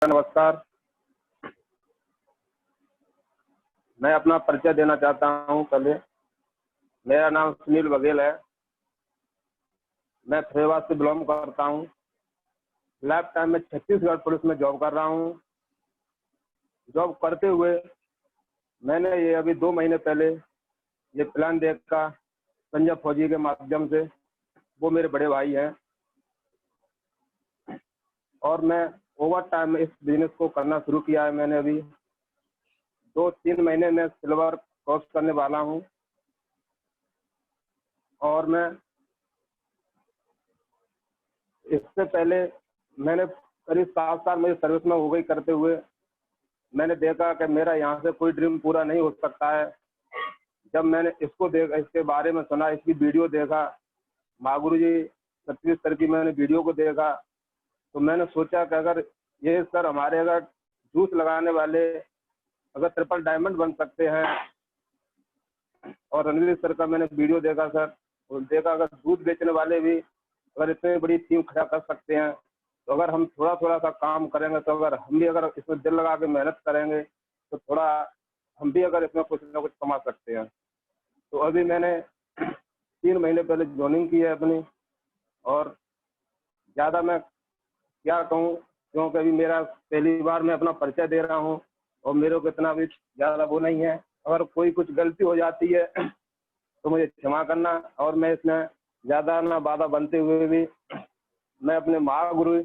नमस्कार। मैं अपना परिचय देना चाहता हूं। पहले मेरा नाम सुनील बघेल है। मैं फरीदाबाद से बिलोंग करता हूं। लाइफ टाइम में छत्तीसगढ़ पुलिस में जॉब कर रहा हूं। जॉब करते हुए मैंने ये अभी 2 महीने पहले ये प्लान देखा संजय फौजी के माध्यम से। वो मेरे बड़े भाई हैं और मैं ओवर टाइम इस बिजनेस को करना शुरू किया है। मैंने अभी 2-3 महीने में सिल्वर क्रॉस करने वाला हूं और मैं इससे पहले मैंने करीब 7 साल मेरी सर्विस में हो गई करते हुए। मैंने देखा कि मेरा यहाँ से कोई ड्रीम पूरा नहीं हो सकता है। जब मैंने इसको देखा, इसके बारे में सुना, इसकी वीडियो देखा, महागुरु जी सतवीर सर की मैंने वीडियो को देखा, तो मैंने सोचा कि अगर ये सर हमारे अगर जूस लगाने वाले अगर ट्रिपल डायमंड बन सकते हैं, और रणवीर सर का मैंने वीडियो देखा सर, और देखा अगर दूध बेचने वाले भी अगर इतनी बड़ी टीम खड़ा कर सकते हैं, तो अगर हम थोड़ा थोड़ा सा काम करेंगे, तो अगर हम भी अगर इसमें दिल लगा के मेहनत करेंगे, तो थोड़ा हम भी अगर इसमें कुछ ना कुछ कमा सकते हैं। तो अभी मैंने 3 महीने पहले ज्वाइनिंग की है अपनी, और ज़्यादा मैं क्या कहूँ, क्योंकि अभी मेरा पहली बार मैं अपना परिचय दे रहा हूँ और मेरे को इतना भी ज़्यादा वो नहीं है। अगर कोई कुछ गलती हो जाती है तो मुझे क्षमा करना। और मैं इसमें ज़्यादा ना बाधा बनते हुए भी मैं अपने महागुरु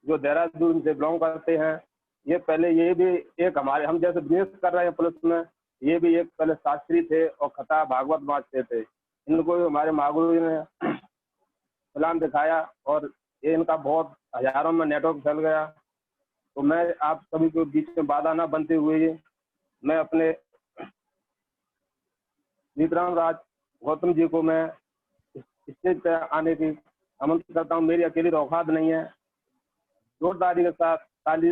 जो देहरादून से बिलोंग करते हैं, ये पहले ये भी एक हमारे हम जैसे बिजनेस कर रहे हैं पुलिस में, ये भी एक पहले शास्त्री थे और कथा भागवत बांटते थे। इनको हमारे महागुरु जी ने प्लान दिखाया और ये इनका बहुत हजारों में नेटवर्क फैल गया। तो मैं आप सभी के बीच में बाधा ना बनते हुए मैं अपने सीताराम राज गौतम जी को मैं स्टेज पे आने की आमंत्रित करता हूँ। मेरी अकेली तो औकात नहीं है। जोरदारी के साथ ताली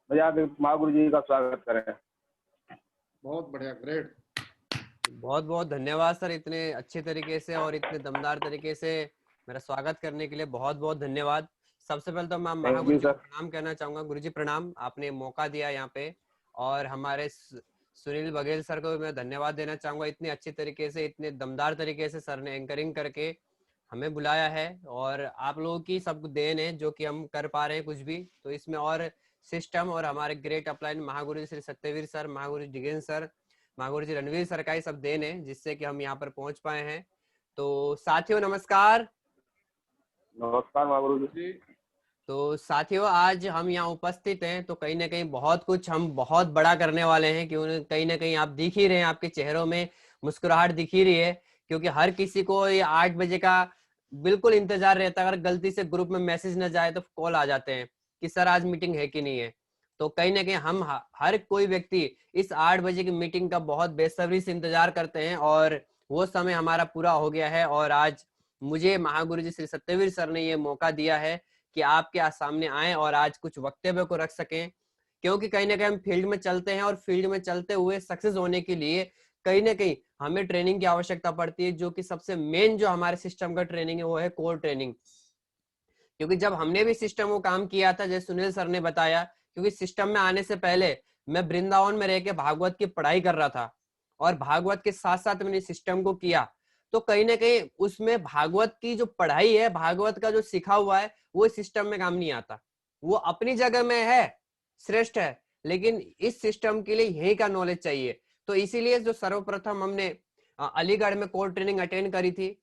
बजा के महागुरु जी का स्वागत करें। बहुत बढ़िया, ग्रेट। बहुत बहुत धन्यवाद सर, इतने अच्छे तरीके से और इतने दमदार तरीके से मेरा स्वागत करने के लिए बहुत बहुत धन्यवाद। सबसे पहले तो मैं महागुरु जी को प्रणाम कहना चाहूंगा। गुरु जी प्रणाम, आपने मौका दिया यहाँ पे, और हमारे सुनील बघेल सर को मैं धन्यवाद देना चाहूंगा। इतने अच्छे तरीके से, इतने दमदार तरीके से सर ने एंकरिंग करके हमें बुलाया है, और आप लोगों की सब देन है जो कि हम कर पा रहे हैं कुछ भी। तो इसमें और सिस्टम और हमारे great upline Mahaguru ji Shri Satyaveer sir, Mahaguru जिगेंद्र sir, Mahaguru जी रणवीर सर का ही सब देन है जिससे कि हम यहाँ पर पहुंच पाए हैं। तो साथियों नमस्कार। नमस्कार महागुरु जी। तो साथियों, आज हम यहाँ उपस्थित हैं तो कहीं ना कहीं बहुत कुछ हम बहुत बड़ा करने वाले हैं, क्योंकि कहीं ना कहीं आप दिख ही रहे हैं, आपके चेहरों में मुस्कुराहट दिख ही रही है, क्योंकि हर किसी को ये 8 बजे का बिल्कुल इंतजार रहता है। अगर गलती से ग्रुप में मैसेज न जाए तो कॉल आ जाते हैं कि सर आज मीटिंग है कि नहीं है। तो कहीं ना कहीं हम हर कोई व्यक्ति इस 8 बजे की मीटिंग का बहुत बेसब्री से इंतजार करते हैं, और वो समय हमारा पूरा हो गया है। और आज मुझे महागुरु जी श्री सत्यवीर सर ने ये मौका दिया है कि आपके सामने आए और आज कुछ वक्तव्य को रख सकें, क्योंकि कहीं ना कहीं हम फील्ड में चलते हैं और फील्ड में चलते हुए सक्सेस होने के लिए कहीं ना कहीं हमें ट्रेनिंग की आवश्यकता पड़ती है, जो कि सबसे मेन जो हमारे सिस्टम का ट्रेनिंग है वो है कोर ट्रेनिंग। क्योंकि जब हमने भी सिस्टम को काम किया था, जैसे सुनील सर ने बताया, क्योंकि सिस्टम में आने से पहले मैं वृंदावन में रह के भागवत की पढ़ाई कर रहा था, और भागवत के साथ साथ मैंने सिस्टम को किया। तो कहीं ना कहीं उसमें भागवत की जो पढ़ाई है, भागवत का जो सीखा हुआ है, वो सिस्टम में काम नहीं आता। वो अपनी जगह में है, श्रेष्ठ है, लेकिन इस सिस्टम के लिए यही का नॉलेज चाहिए। तो इसीलिए जो सर्वप्रथम हमने अलीगढ़ में कोर ट्रेनिंग अटेंड करी थी,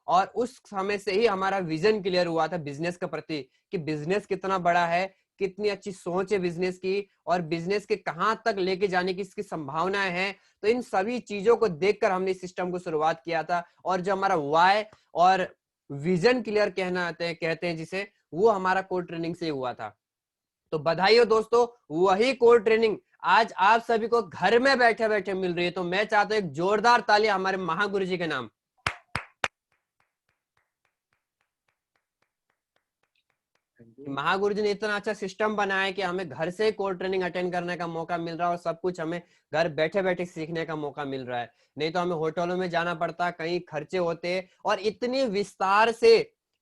और उस समय से ही हमारा विजन क्लियर हुआ था बिजनेस के प्रति, कि बिजनेस कितना बड़ा है, कितनी अच्छी सोच है बिजनेस की, और बिजनेस के कहां तक लेके जाने की इसकी संभावनाएं हैं। तो इन सभी चीजों को देखकर हमने इस सिस्टम को शुरुआत किया था, और जो हमारा वाई और विजन क्लियर कहते हैं जिसे, वो हमारा कोर ट्रेनिंग से हुआ था। तो बधाई हो दोस्तों, वही कोर ट्रेनिंग आज आप सभी को घर में बैठे बैठे मिल रही है। तो मैं चाहता हूं एक जोरदार ताली हमारे महागुरु जी के नाम। महागुरु जी ने इतना अच्छा सिस्टम बनाया है कि हमें घर से कोर ट्रेनिंग अटेंड करने का मौका मिल रहा है और सब कुछ हमें घर बैठे बैठे सीखने का मौका मिल रहा है। नहीं तो हमें होटलों में जाना पड़ता, कहीं खर्चे होते, और इतने विस्तार से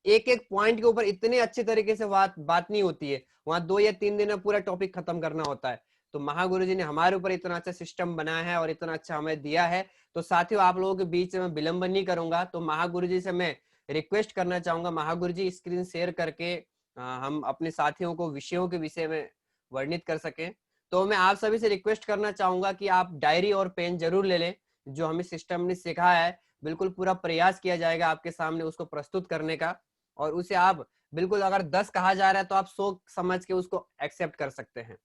एक एक पॉइंट के ऊपर इतने अच्छे तरीके से बात नहीं होती है। वहां 2 या 3 दिन में पूरा टॉपिक खत्म करना होता है। तो महागुरु जी ने हमारे ऊपर इतना अच्छा सिस्टम बनाया है और इतना अच्छा हमें दिया है। तो साथियों, आप लोगों के बीच में विलंब नहीं करूंगा, तो महागुरु जी से मैं रिक्वेस्ट करना चाहूंगा, महागुरु जी स्क्रीन शेयर करके हम अपने साथियों को विषयों के विषय में वर्णित कर सकें। तो मैं आप सभी से रिक्वेस्ट करना चाहूंगा कि आप डायरी और पेन जरूर ले लें। जो हमें सिस्टम ने सिखाया है, बिल्कुल पूरा प्रयास किया जाएगा आपके सामने उसको प्रस्तुत करने का, और उसे आप बिल्कुल, अगर 10 कहा जा रहा है तो आप 100 समझ के उसको एक्सेप्ट कर सकते हैं।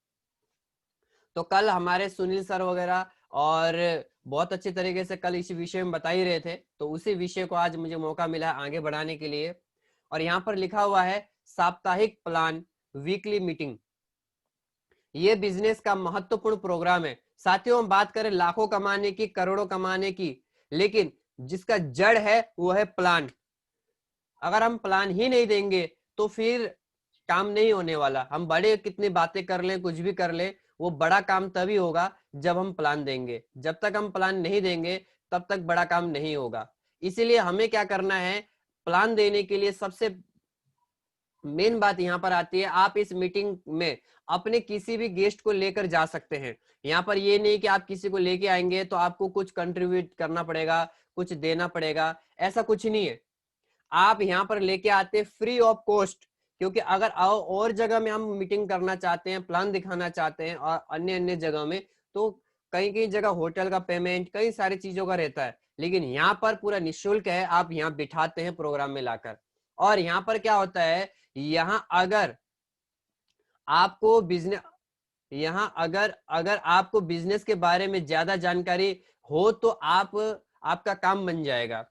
तो कल हमारे सुनील सर वगैरह और बहुत अच्छे तरीके से कल इसी विषय में बता ही रहे थे, तो उसी विषय को आज मुझे मौका मिला आगे बढ़ाने के लिए। और यहाँ पर लिखा हुआ है साप्ताहिक प्लान, वीकली मीटिंग। ये बिजनेस का महत्वपूर्ण प्रोग्राम है। साथियों, हम बात करें लाखों कमाने की, करोड़ों कमाने की, लेकिन जिसका जड़ है वो है प्लान। अगर हम प्लान ही नहीं देंगे तो फिर काम नहीं होने वाला। हम बड़े कितनी बातें कर लें, कुछ भी कर लें, वो बड़ा काम तभी होगा जब हम प्लान देंगे। जब तक हम प्लान नहीं देंगे तब तक बड़ा काम नहीं होगा। इसीलिए हमें क्या करना है, प्लान देने के लिए सबसे मेन बात यहाँ पर आती है, आप इस मीटिंग में अपने किसी भी गेस्ट को लेकर जा सकते हैं। यहाँ पर ये नहीं कि आप किसी को लेके आएंगे तो आपको कुछ कंट्रीब्यूट करना पड़ेगा, कुछ देना पड़ेगा, ऐसा कुछ नहीं है। आप यहाँ पर लेके आते फ्री ऑफ कॉस्ट, क्योंकि अगर और जगह में हम मीटिंग करना चाहते हैं, प्लान दिखाना चाहते हैं और अन्य अन्य जगह में, तो कहीं कहीं जगह होटल का पेमेंट, कई सारी चीजों का रहता है। लेकिन यहाँ पर पूरा निःशुल्क है, आप यहाँ बिठाते हैं प्रोग्राम में लाकर। और यहाँ पर क्या होता है, यहाँ अगर आपको बिजनेस, यहाँ अगर आपको बिजनेस के बारे में ज्यादा जानकारी हो तो आपका काम बन जाएगा।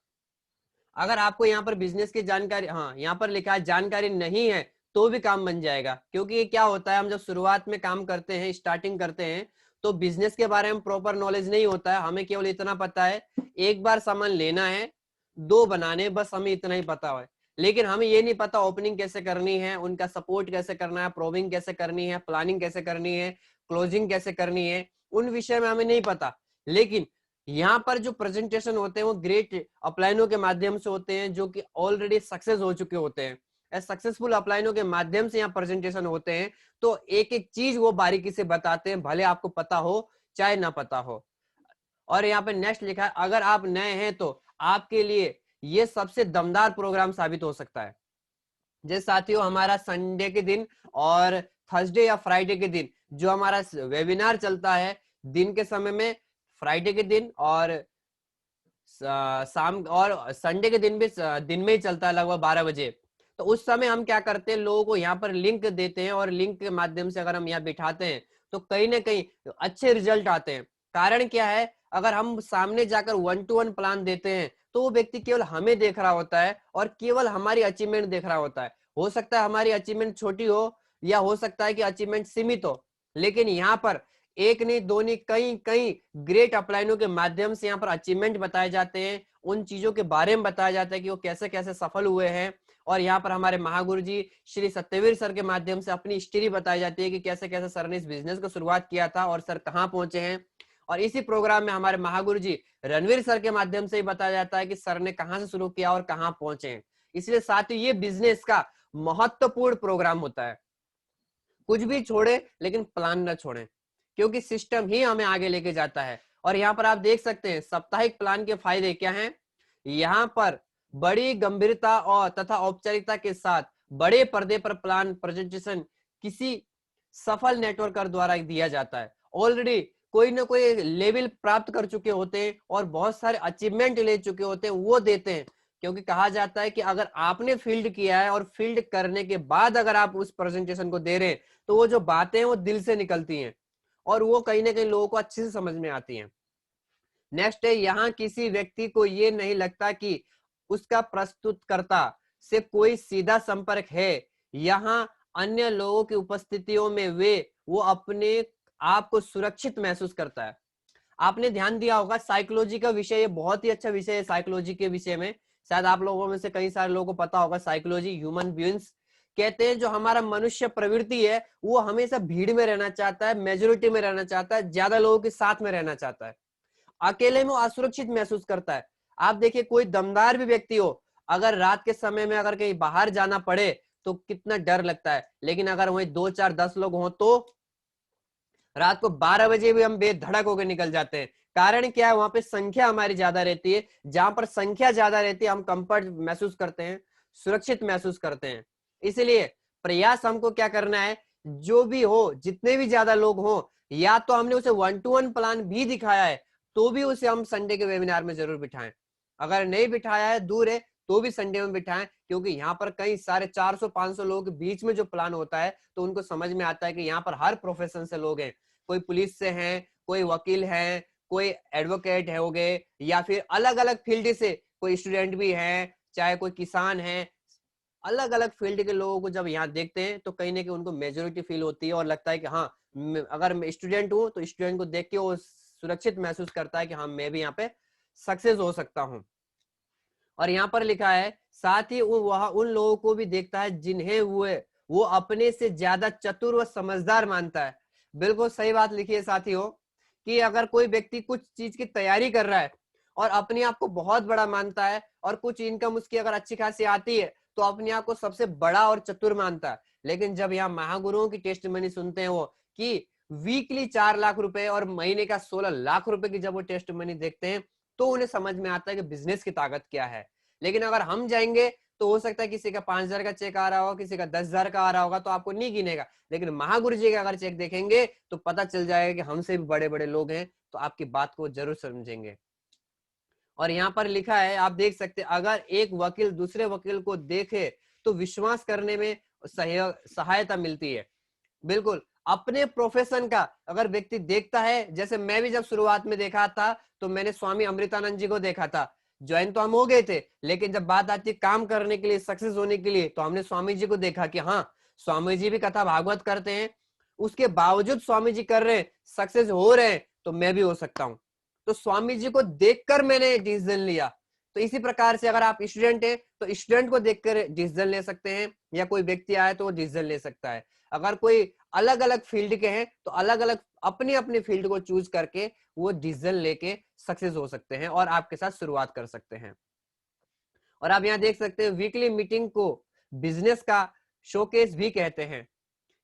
अगर आपको यहाँ पर बिजनेस की जानकारी, हाँ यहाँ पर लिखा है जानकारी नहीं है तो भी काम बन जाएगा। क्योंकि ये क्या होता है, हम जब शुरुआत में काम करते हैं, स्टार्टिंग करते हैं, तो बिजनेस के बारे में प्रॉपर नॉलेज नहीं होता है। हमें केवल इतना पता है, एक बार सामान लेना है, 2 बनाने, बस हमें इतना ही पता है। लेकिन हमें ये नहीं पता ओपनिंग कैसे करनी है, उनका सपोर्ट कैसे करना है, प्रोविंग कैसे करनी है, प्लानिंग कैसे करनी है, क्लोजिंग कैसे करनी है, उन विषय में हमें नहीं पता। लेकिन यहाँ पर जो प्रेजेंटेशन होते हैं वो ग्रेट अपलाइनों के माध्यम से होते हैं, जो कि ऑलरेडी सक्सेस हो चुके होते हैं। सक्सेसफुल अपलाइनों के माध्यम से यहाँ प्रेजेंटेशन होते हैं, तो एक एक चीज वो बारीकी से बताते हैं, भले आपको पता हो चाहे ना पता हो। और यहाँ पे नेक्स्ट लिखा है, अगर आप नए हैं तो आपके लिए ये सबसे दमदार प्रोग्राम साबित हो सकता है। जैसे साथियों, हमारा संडे के दिन और थर्सडे या फ्राइडे के दिन जो हमारा वेबिनार चलता है, दिन के समय में, फ्राइडे के दिन और शाम और संडे के दिन भी दिन में ही चलता है, लगभग 12 बजे। तो उस समय हम क्या करते हैं, लोगों को यहाँ पर लिंक देते हैं, और लिंक के माध्यम से अगर हम यहाँ बिठाते हैं तो कहीं ना कहीं अच्छे रिजल्ट आते हैं। कारण क्या है, अगर हम सामने जाकर 1 to 1 प्लान देते हैं तो वो व्यक्ति केवल हमें देख रहा होता है और केवल हमारी अचीवमेंट देख रहा होता है। हो सकता है हमारी अचीवमेंट छोटी हो, या हो सकता है कि अचीवमेंट सीमित हो, लेकिन यहाँ पर एक नहीं, दो नहीं, कई कई ग्रेट अपलाइनों के माध्यम से यहाँ पर अचीवमेंट बताए जाते हैं, उन चीजों के बारे में बताया जाता है कि वो कैसे कैसे सफल हुए हैं। और यहाँ पर हमारे महागुरु जी श्री सत्यवीर सर के माध्यम से अपनी हिस्ट्री बताई जाती है कि कैसे कैसे सर ने इस बिजनेस को शुरुआत किया था और सर कहाँ पहुंचे हैं। और इसी प्रोग्राम में हमारे महागुरु जी रणवीर सर के माध्यम से ही बताया जाता है कि सर ने कहाँ से शुरू किया और कहाँ पहुंचे हैं। इसलिए साथियों, ये बिजनेस का महत्वपूर्ण प्रोग्राम होता है। कुछ भी छोड़े लेकिन प्लान न छोड़े, क्योंकि सिस्टम ही हमें आगे लेके जाता है। और यहाँ पर आप देख सकते हैं साप्ताहिक प्लान के फायदे क्या हैं। यहाँ पर बड़ी गंभीरता और तथा औपचारिकता के साथ बड़े पर्दे पर प्लान प्रेजेंटेशन किसी सफल नेटवर्कर द्वारा दिया जाता है। ऑलरेडी कोई ना कोई लेवल प्राप्त कर चुके होते हैं और बहुत सारे अचीवमेंट ले चुके होते हैं, वो देते हैं। क्योंकि कहा जाता है कि अगर आपने फील्ड किया है और फील्ड करने के बाद अगर आप उस प्रेजेंटेशन को दे रहे हैं तो वो जो बातें हैं वो दिल से निकलती हैं और वो कहीं ना कहीं लोगों को अच्छे से समझ में आती हैं। नेक्स्ट है, यहाँ किसी व्यक्ति को ये नहीं लगता कि उसका प्रस्तुतकर्ता से कोई सीधा संपर्क है। यहाँ अन्य लोगों की उपस्थितियों में वो अपने आप को सुरक्षित महसूस करता है। आपने ध्यान दिया होगा, साइकोलॉजी का विषय, ये बहुत ही अच्छा विषय है। साइकोलॉजी के विषय में शायद आप लोगों में से कई सारे लोगों को पता होगा, साइकोलॉजी, ह्यूमन बीइंग्स कहते हैं जो हमारा मनुष्य प्रवृत्ति है वो हमेशा भीड़ में रहना चाहता है, मेजोरिटी में रहना चाहता है, ज्यादा लोगों के साथ में रहना चाहता है। अकेले में वो असुरक्षित महसूस करता है। आप देखिए कोई दमदार भी व्यक्ति हो, अगर रात के समय में अगर कहीं बाहर जाना पड़े तो कितना डर लगता है, लेकिन अगर वहीं 2 4 10 लोग हों तो रात को 12 बजे भी हम बेधड़क होकर निकल जाते हैं। कारण क्या है? वहां पे संख्या हमारी ज्यादा रहती है। जहां पर संख्या ज्यादा रहती है हम कंफर्ट महसूस करते हैं, सुरक्षित महसूस करते हैं। इसलिए प्रयास हमको क्या करना है, जो भी हो, जितने भी ज्यादा लोग हो, या तो हमने उसे 1 to 1 प्लान भी दिखाया है तो भी उसे हम संडे के वेबिनार में जरूर बिठाएं। अगर नहीं बिठाया है, दूर है, तो भी संडे में बिठाएं, क्योंकि यहाँ पर कई सारे 400-500 लोगों के बीच में जो प्लान होता है तो उनको समझ में आता है कि यहाँ पर हर प्रोफेशन से लोग हैं। कोई पुलिस से हैं, कोई वकील हैं, कोई एडवोकेट है हो गए, या फिर अलग अलग फील्ड से कोई स्टूडेंट भी हैं, चाहे कोई किसान है। अलग अलग फील्ड के लोगों को जब यहाँ देखते हैं तो कहीं ना कहीं उनको मेजोरिटी फील होती है और लगता है कि हाँ, अगर मैं स्टूडेंट हूँ तो स्टूडेंट को देख के वो सुरक्षित महसूस करता है कि हाँ मैं भी यहाँ पे सक्सेस हो सकता हूँ। और यहाँ पर लिखा है साथ ही वह उन लोगों को भी देखता है जिन्हें वो अपने से ज्यादा चतुर व समझदार मानता है। बिल्कुल सही बात लिखी है साथियों, कि अगर कोई व्यक्ति कुछ चीज की तैयारी कर रहा है और अपने आप को बहुत बड़ा मानता है और कुछ इनकम उसकी अगर अच्छी खासी आती है तो अपने आप को सबसे बड़ा और चतुर मानता है। लेकिन जब यहाँ महागुरुओं की टेस्टिमनी सुनते हैं वो कि वीकली 4 लाख रुपए और महीने का 16 लाख रुपए की जब वो टेस्टिमनी देखते हैं तो उन्हें समझ में आता है कि बिजनेस की ताकत क्या है। लेकिन अगर हम जाएंगे तो हो सकता है किसी का 5,000 का चेक आ रहा होगा, किसी का 10,000 का आ रहा होगा, तो आपको नहीं गिनेगा। लेकिन महागुरु जी का अगर चेक देखेंगे तो पता चल जाएगा कि हमसे भी बड़े बड़े लोग हैं, तो आपकी बात को जरूर समझेंगे। और यहाँ पर लिखा है, आप देख सकते हैं, अगर एक वकील दूसरे वकील को देखे तो विश्वास करने में सहायता मिलती है। बिल्कुल, अपने प्रोफेशन का अगर व्यक्ति देखता है, जैसे मैं भी जब शुरुआत में देखा था तो मैंने स्वामी अमृतानंद जी को देखा था। ज्वाइन तो हम हो गए थे, लेकिन जब बात आती है काम करने के लिए, सक्सेस होने के लिए, तो हमने स्वामी जी को देखा कि हाँ, स्वामी जी भी कथा भागवत करते हैं, उसके बावजूद स्वामी जी कर रहे हैं, सक्सेस हो रहे हैं, तो मैं भी हो सकता हूं। तो स्वामी जी को देखकर मैंने डिसीजन लिया। तो इसी प्रकार से अगर आप स्टूडेंट हैं तो स्टूडेंट को देखकर डिसीजन ले सकते हैं, या कोई व्यक्ति आए तो वो डिसीजन ले सकता है। अगर कोई अलग अलग फील्ड के हैं तो अलग अलग अपनी अपनी फील्ड को चूज करके वो डिसीजन लेके सक्सेस हो सकते हैं और आपके साथ शुरुआत कर सकते हैं। और आप यहाँ देख सकते हैं वीकली मीटिंग को बिजनेस का शोकेस भी कहते हैं,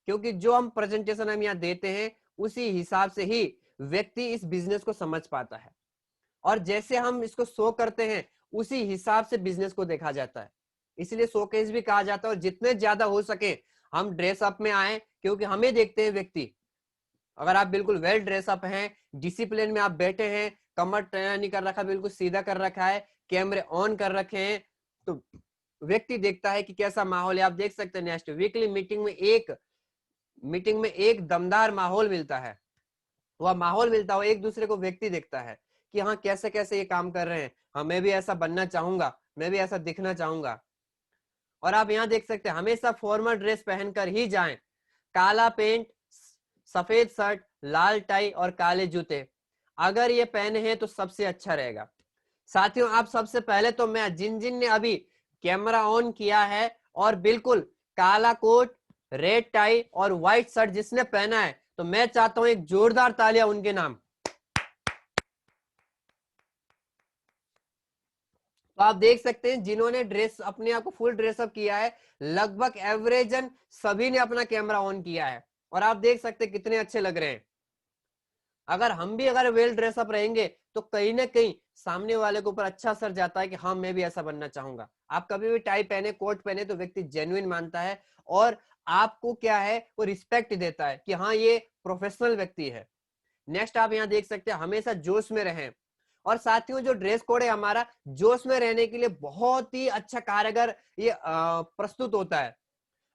क्योंकि जो हम प्रेजेंटेशन हम यहाँ देते हैं उसी हिसाब से ही व्यक्ति इस बिजनेस को समझ पाता है, और जैसे हम इसको शो करते हैं उसी हिसाब से बिजनेस को देखा जाता है। इसलिए शोकेस भी कहा जाता है। और जितने ज्यादा हो सके हम ड्रेसअप में आए, क्योंकि हमें देखते हैं व्यक्ति। अगर आप बिल्कुल वेल ड्रेसअप हैं, डिसिप्लिन में आप बैठे हैं, कमर टेढ़ा नहीं कर रखा, बिल्कुल सीधा कर रखा है, कैमरे ऑन कर रखे हैं, तो व्यक्ति देखता है कि कैसा माहौल है। आप देख सकते हैं नेक्स्ट वीकली मीटिंग में एक दमदार माहौल मिलता है। वह माहौल मिलता है, एक दूसरे को व्यक्ति देखता है कि हाँ कैसे कैसे ये काम कर रहे हैं, हाँ मैं भी ऐसा बनना चाहूंगा, मैं भी ऐसा दिखना चाहूंगा। और आप यहाँ देख सकते हैं हमेशा फॉर्मल ड्रेस पहनकर ही जाएं, काला पेंट, सफेद शर्ट, लाल टाई और काले जूते अगर ये पहने हैं तो सबसे अच्छा रहेगा। साथियों, आप सबसे पहले तो मैं जिन जिन ने अभी कैमरा ऑन किया है और बिल्कुल काला कोट, रेड टाई और व्हाइट शर्ट जिसने पहना है, तो मैं चाहता हूं एक जोरदार तालियां उनके नाम। तो आप देख सकते हैं जिन्होंने ड्रेस अपने आप को फुल ड्रेसअप किया है, लगभग एवरेजन सभी ने अपना कैमरा ऑन किया है, और आप देख सकते हैं कितने अच्छे लग रहे हैं। अगर हम भी अगर वेल ड्रेसअप रहेंगे तो कहीं ना कहीं सामने वाले के ऊपर अच्छा असर जाता है कि हाँ मैं भी ऐसा बनना चाहूंगा। आप कभी भी टाई पहने, कोट पहने, तो व्यक्ति जेन्युइन मानता है और आपको क्या है वो रिस्पेक्ट देता है कि हाँ ये प्रोफेशनल व्यक्ति है। नेक्स्ट आप यहाँ देख सकते हैं हमेशा जोश में रहें। और साथियों, जो ड्रेस कोड है हमारा, जोश में रहने के लिए बहुत ही अच्छा कारगर ये प्रस्तुत होता है।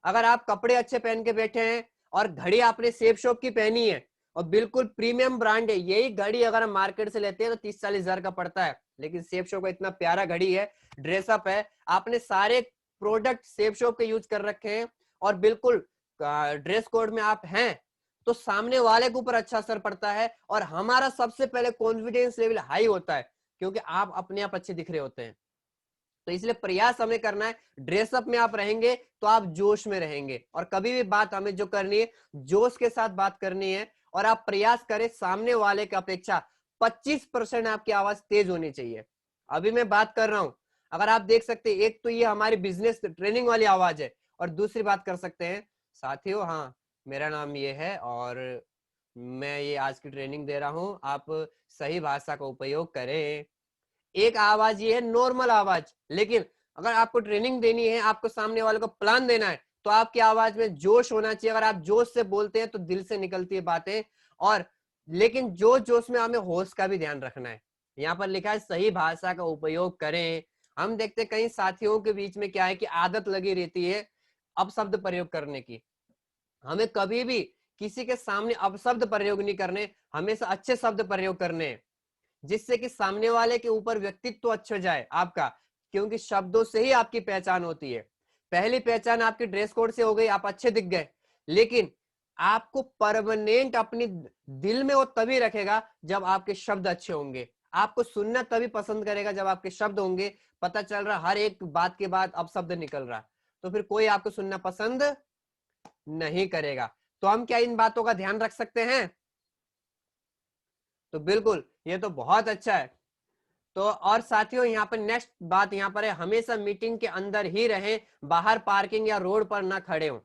अगर आप कपड़े अच्छे पहन के बैठे हैं और घड़ी आपने सेफ शॉप की पहनी है और बिल्कुल प्रीमियम ब्रांड है, यही घड़ी अगर हम मार्केट से लेते हैं तो 30-40 हजार का पड़ता है, लेकिन सेफ शॉप का इतना प्यारा घड़ी है, ड्रेसअप है, आपने सारे प्रोडक्ट सेफ शॉप के यूज कर रखे हैं और बिल्कुल ड्रेस कोड में आप हैं, तो सामने वाले के ऊपर अच्छा असर पड़ता है और हमारा सबसे पहले कॉन्फिडेंस लेवल हाई होता है, क्योंकि आप अपने आप अच्छे दिख रहे होते हैं। तो इसलिए प्रयास हमें करना है। ड्रेसअप में आप रहेंगे तो आप जोश में रहेंगे, और कभी भी बात हमें जो करनी है जोश के साथ बात करनी है। और आप प्रयास करें सामने वाले की अपेक्षा 25% आपकी आवाज तेज होनी चाहिए। अभी मैं बात कर रहा हूं, अगर आप देख सकते हैं, एक तो ये हमारी बिजनेस ट्रेनिंग वाली आवाज है, और दूसरी बात कर सकते हैं साथियों, हाँ मेरा नाम ये है और मैं ये आज की ट्रेनिंग दे रहा हूं, आप सही भाषा का उपयोग करें। एक आवाज ये है नॉर्मल आवाज, लेकिन अगर आपको ट्रेनिंग देनी है, आपको सामने वाले को प्लान देना है, तो आपकी आवाज में जोश होना चाहिए। अगर आप जोश से बोलते हैं तो दिल से निकलती है बातें, और लेकिन जो जोश में हमें होश का भी ध्यान रखना है। यहाँ पर लिखा है सही भाषा का उपयोग करें। हम देखते हैं कई साथियों के बीच में क्या है कि आदत लगी रहती है अपशब्द प्रयोग करने की। हमें कभी भी किसी के सामने अपशब्द प्रयोग नहीं करने, हमेशा अच्छे शब्द प्रयोग करने हैं, जिससे कि सामने वाले के ऊपर व्यक्तित्व तो अच्छा जाए आपका, क्योंकि शब्दों से ही आपकी पहचान होती है। पहली पहचान आपकी ड्रेस कोड से हो गई, आप अच्छे दिख गए, लेकिन आपको परमानेंट अपनी दिल में वो तभी रखेगा जब आपके शब्द अच्छे होंगे। आपको सुनना तभी पसंद करेगा जब आपके शब्द होंगे। पता चल रहा हर एक बात के बाद अपशब्द निकल रहा, तो फिर कोई आपको सुनना पसंद नहीं करेगा। तो हम क्या इन बातों का ध्यान रख सकते हैं? तो बिल्कुल, ये तो बहुत अच्छा है। तो और साथियों यहाँ पर नेक्स्ट बात यहाँ पर है, हमेशा मीटिंग के अंदर ही रहें, बाहर पार्किंग या रोड पर ना खड़े हों।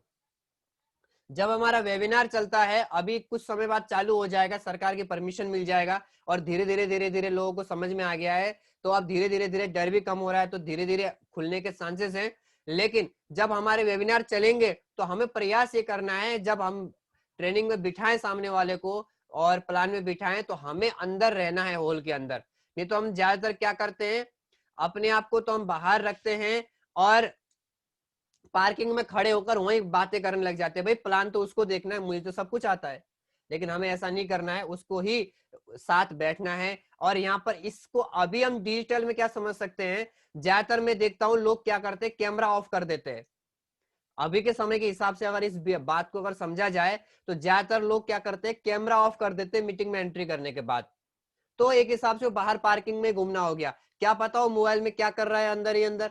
जब हमारा वेबिनार चलता है, अभी कुछ समय बाद चालू हो जाएगा, सरकार की परमिशन मिल जाएगा, और धीरे धीरे लोगों को समझ में आ गया है, तो अब धीरे धीरे डर भी कम हो रहा है, तो धीरे धीरे खुलने के चांसेस हैं। लेकिन जब हमारे वेबिनार चलेंगे तो हमें प्रयास ये करना है, जब हम ट्रेनिंग में बिठाएं सामने वाले को और प्लान में बिठाएं, तो हमें अंदर रहना है, हॉल के अंदर। नहीं तो हम ज्यादातर क्या करते हैं, अपने आप को तो हम बाहर रखते हैं और पार्किंग में खड़े होकर वहीं बातें करने लग जाते हैं। भाई प्लान तो उसको देखना है, मुझे तो सब कुछ आता है, लेकिन हमें ऐसा नहीं करना है, उसको ही साथ बैठना है। और यहाँ पर इसको अभी हम डिजिटल में क्या समझ सकते हैं, ज्यादातर मैं देखता हूँ लोग क्या करते हैं, कैमरा ऑफ कर देते हैं। अभी के समय के हिसाब से अगर इस बात को अगर समझा जाए तो ज्यादातर लोग क्या करते हैं, कैमरा ऑफ कर देते हैं मीटिंग में एंट्री करने के बाद। तो एक हिसाब से बाहर पार्किंग में घूमना हो गया, क्या पता हो मोबाइल में क्या कर रहा है अंदर ही अंदर,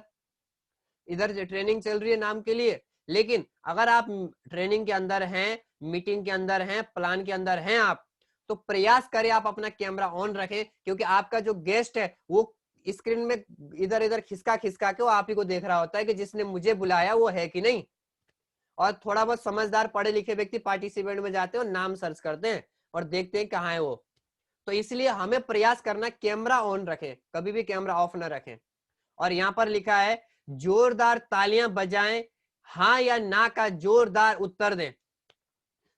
इधर ट्रेनिंग चल रही है नाम के लिए। लेकिन अगर आप ट्रेनिंग के अंदर हैं, मीटिंग के अंदर हैं, प्लान के अंदर हैं आप, तो प्रयास करें आप अपना कैमरा ऑन रखें, क्योंकि आपका जो गेस्ट है वो स्क्रीन में इधर इधर खिसका खिसका के वो आप ही को देख रहा होता है कि जिसने मुझे बुलाया वो है कि नहीं। और थोड़ा बहुत समझदार पढ़े लिखे व्यक्ति पार्टिसिपेंट में जाते हैं और नाम सर्च करते हैं और देखते हैं कहाँ है वो। तो इसलिए हमें प्रयास करना कैमरा ऑन रखें, कभी भी कैमरा ऑफ ना रखें। और यहाँ पर लिखा है जोरदार तालियां बजाएं, हाँ या ना का जोरदार उत्तर दें।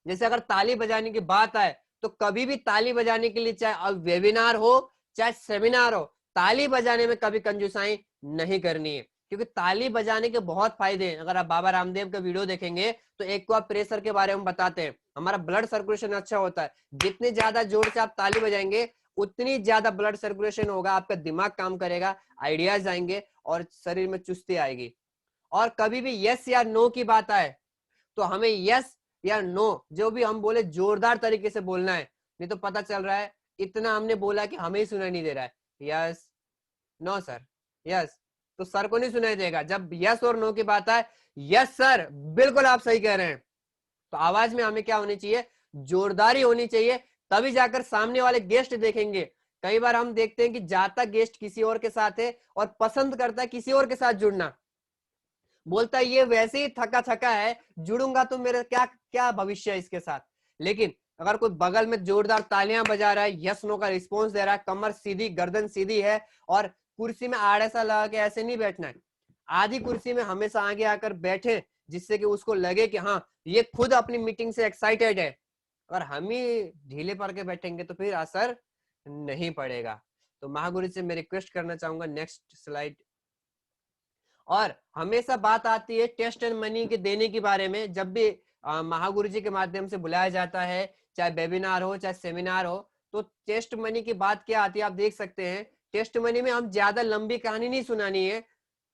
जैसे अगर ताली बजाने की बात आए तो कभी भी ताली बजाने के लिए, चाहे वेबिनार हो चाहे सेमिनार हो, ताली बजाने में कभी कंजूसाई नहीं करनी है, क्योंकि ताली बजाने के बहुत फायदे हैं। अगर आप बाबा रामदेव का वीडियो देखेंगे तो एक को आप प्रेशर के बारे में बताते हैं, हमारा ब्लड सर्कुलेशन अच्छा होता है, जितने ज्यादा जोर से आप ताली बजाएंगे उतनी ज्यादा ब्लड सर्कुलेशन होगा, आपका दिमाग काम करेगा, आइडियाज आएंगे और शरीर में चुस्ती आएगी। और कभी भी यस या नो की बात आए तो हमें यस या नो जो भी हम बोले जोरदार तरीके से बोलना है, नहीं तो पता चल रहा है इतना हमने बोला कि हमें ही सुनाई नहीं दे रहा है। यस नो सर, यस, तो सर को नहीं सुनाई देगा। जब यस और नो की बात आए, यस सर बिल्कुल आप सही कह रहे हैं, तो आवाज में हमें क्या होनी चाहिए, जोरदारी होनी चाहिए, तभी जाकर सामने वाले गेस्ट देखेंगे। कई बार हम देखते हैं कि जाता गेस्ट किसी और के साथ है और पसंद करता है किसी और के साथ जुड़ना, बोलता है ये वैसे ही थका थका है, जुड़ूंगा तो मेरा क्या क्या भविष्य है इसके साथ। लेकिन अगर कोई बगल में जोरदार तालियां बजा रहा है, यस नो का रिस्पॉन्स दे रहा है, कमर सीधी गर्दन सीधी है, और कुर्सी में आड़े सा लगा के ऐसे नहीं बैठना है, आधी कुर्सी में हमेशा आगे आकर बैठे, जिससे कि उसको लगे कि हाँ ये खुद अपनी मीटिंग से एक्साइटेड है। और हम ही ढीले पड़ के बैठेंगे तो फिर असर नहीं पड़ेगा। तो महागुरु से मैं रिक्वेस्ट करना चाहूंगा, नेक्स्ट स्लाइड। और हमेशा बात आती है टेस्ट एंड मनी के देने के बारे में, जब भी महागुरु जी के माध्यम से बुलाया जाता है, चाहे वेबिनार हो चाहे सेमिनार हो, तो टेस्ट मनी की बात क्या आती है आप देख सकते हैं। टेस्ट मनी में हम ज्यादा लंबी कहानी नहीं सुनानी है,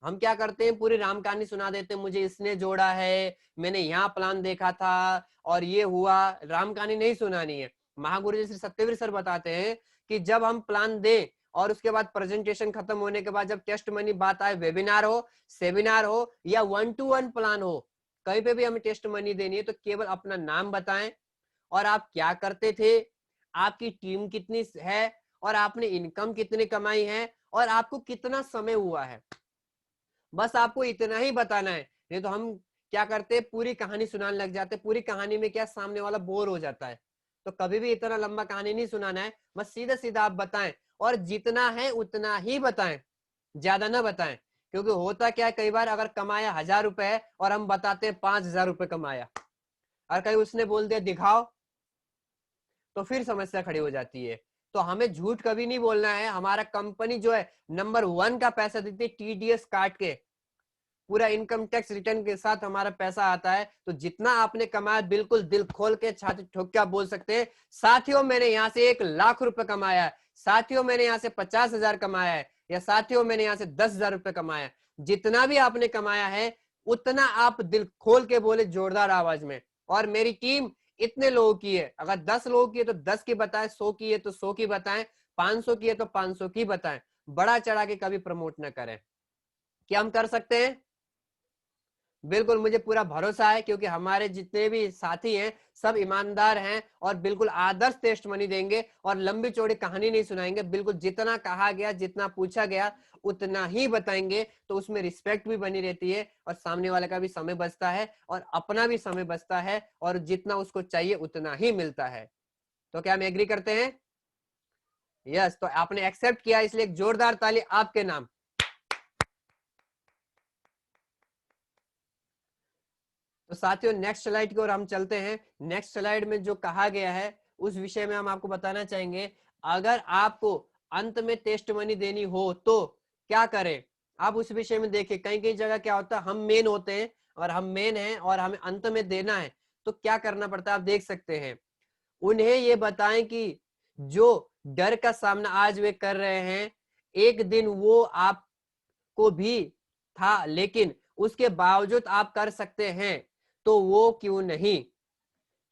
हम क्या करते हैं पूरी राम कहानी सुना देते हैं, मुझे इसने जोड़ा है, मैंने यहाँ प्लान देखा था और ये हुआ, राम कहानी नहीं सुनानी है। महागुरु जी श्री सत्यवीर सर बताते हैं कि जब हम प्लान दें और उसके बाद प्रेजेंटेशन खत्म होने के बाद जब टेस्ट मनी बात आए, वेबिनार हो, सेमिनार हो या 1-to-1 प्लान हो, कहीं पे भी हमें टेस्ट मनी देनी है तो केवल अपना नाम बताएं और आप क्या करते थे, आपकी टीम कितनी है और आपने इनकम कितनी कमाई है और आपको कितना समय हुआ है। बस आपको इतना ही बताना है। नहीं तो हम क्या करते हैं, पूरी कहानी सुनाने लग जाते हैं। पूरी कहानी में क्या, सामने वाला बोर हो जाता है। तो कभी भी इतना लंबा कहानी नहीं सुनाना है, बस सीधा सीधा आप बताएं और जितना है उतना ही बताएं, ज्यादा ना बताएं। क्योंकि होता क्या है, कई बार अगर कमाया 1000 रुपए और हम बताते हैं 5000 रुपए कमाया और कहीं उसने बोल दिया दिखाओ, तो फिर समस्या खड़ी हो जाती है। तो हमें झूठ कभी नहीं बोलना है। हमारा कंपनी जो है नंबर 1 का पैसा देती है, टीडीएस काट के, पूरा इनकम टैक्स रिटर्न के साथ हमारा पैसा आता है। तो जितना आपने कमाया बिल्कुल दिल खोल के छाती ठोक के आप बोल सकते हैं, साथियों मैंने यहाँ से 1,00,000 रुपए कमाया है, साथियों मैंने यहाँ से 50,000 कमाया है, या साथियों मैंने यहाँ से 10,000 रुपए कमाया है। जितना भी आपने कमाया है उतना आप दिल खोल के बोले जोरदार आवाज में। और मेरी टीम इतने लोगों की है, अगर 10 लोगों की है तो 10 की बताएं, 100 की है तो 100 की बताएं, 500 की है तो 500 की बताएं। बड़ा चढ़ा के कभी प्रमोट ना करें। क्या हम कर सकते हैं? बिल्कुल, मुझे पूरा भरोसा है क्योंकि हमारे जितने भी साथी हैं सब ईमानदार हैं और बिल्कुल आदर्श टेस्ट मनी देंगे और लंबी चौड़ी कहानी नहीं सुनाएंगे। बिल्कुल जितना कहा गया, जितना पूछा गया उतना ही बताएंगे। तो उसमें रिस्पेक्ट भी बनी रहती है और सामने वाले का भी समय बचता है और अपना भी समय बचता है और जितना उसको चाहिए उतना ही मिलता है। तो क्या हम एग्री करते हैं? यस, तो आपने एक्सेप्ट किया, इसलिए एक जोरदार ताली आपके नाम। तो साथियों नेक्स्ट स्लाइड की ओर हम चलते हैं। नेक्स्ट स्लाइड में जो कहा गया है उस विषय में हम आपको बताना चाहेंगे। अगर आपको अंत में टेस्ट मनी देनी हो तो क्या करें, आप उस विषय में देखिए। कहीं कहीं जगह क्या होता है, हम मेन होते हैं और हम मेन हैं और हमें अंत में देना है, तो क्या करना पड़ता है आप देख सकते हैं। उन्हें ये बताएं कि जो डर का सामना आज वे कर रहे हैं, एक दिन वो आपको भी था, लेकिन उसके बावजूद आप कर सकते हैं, तो वो क्यों नहीं।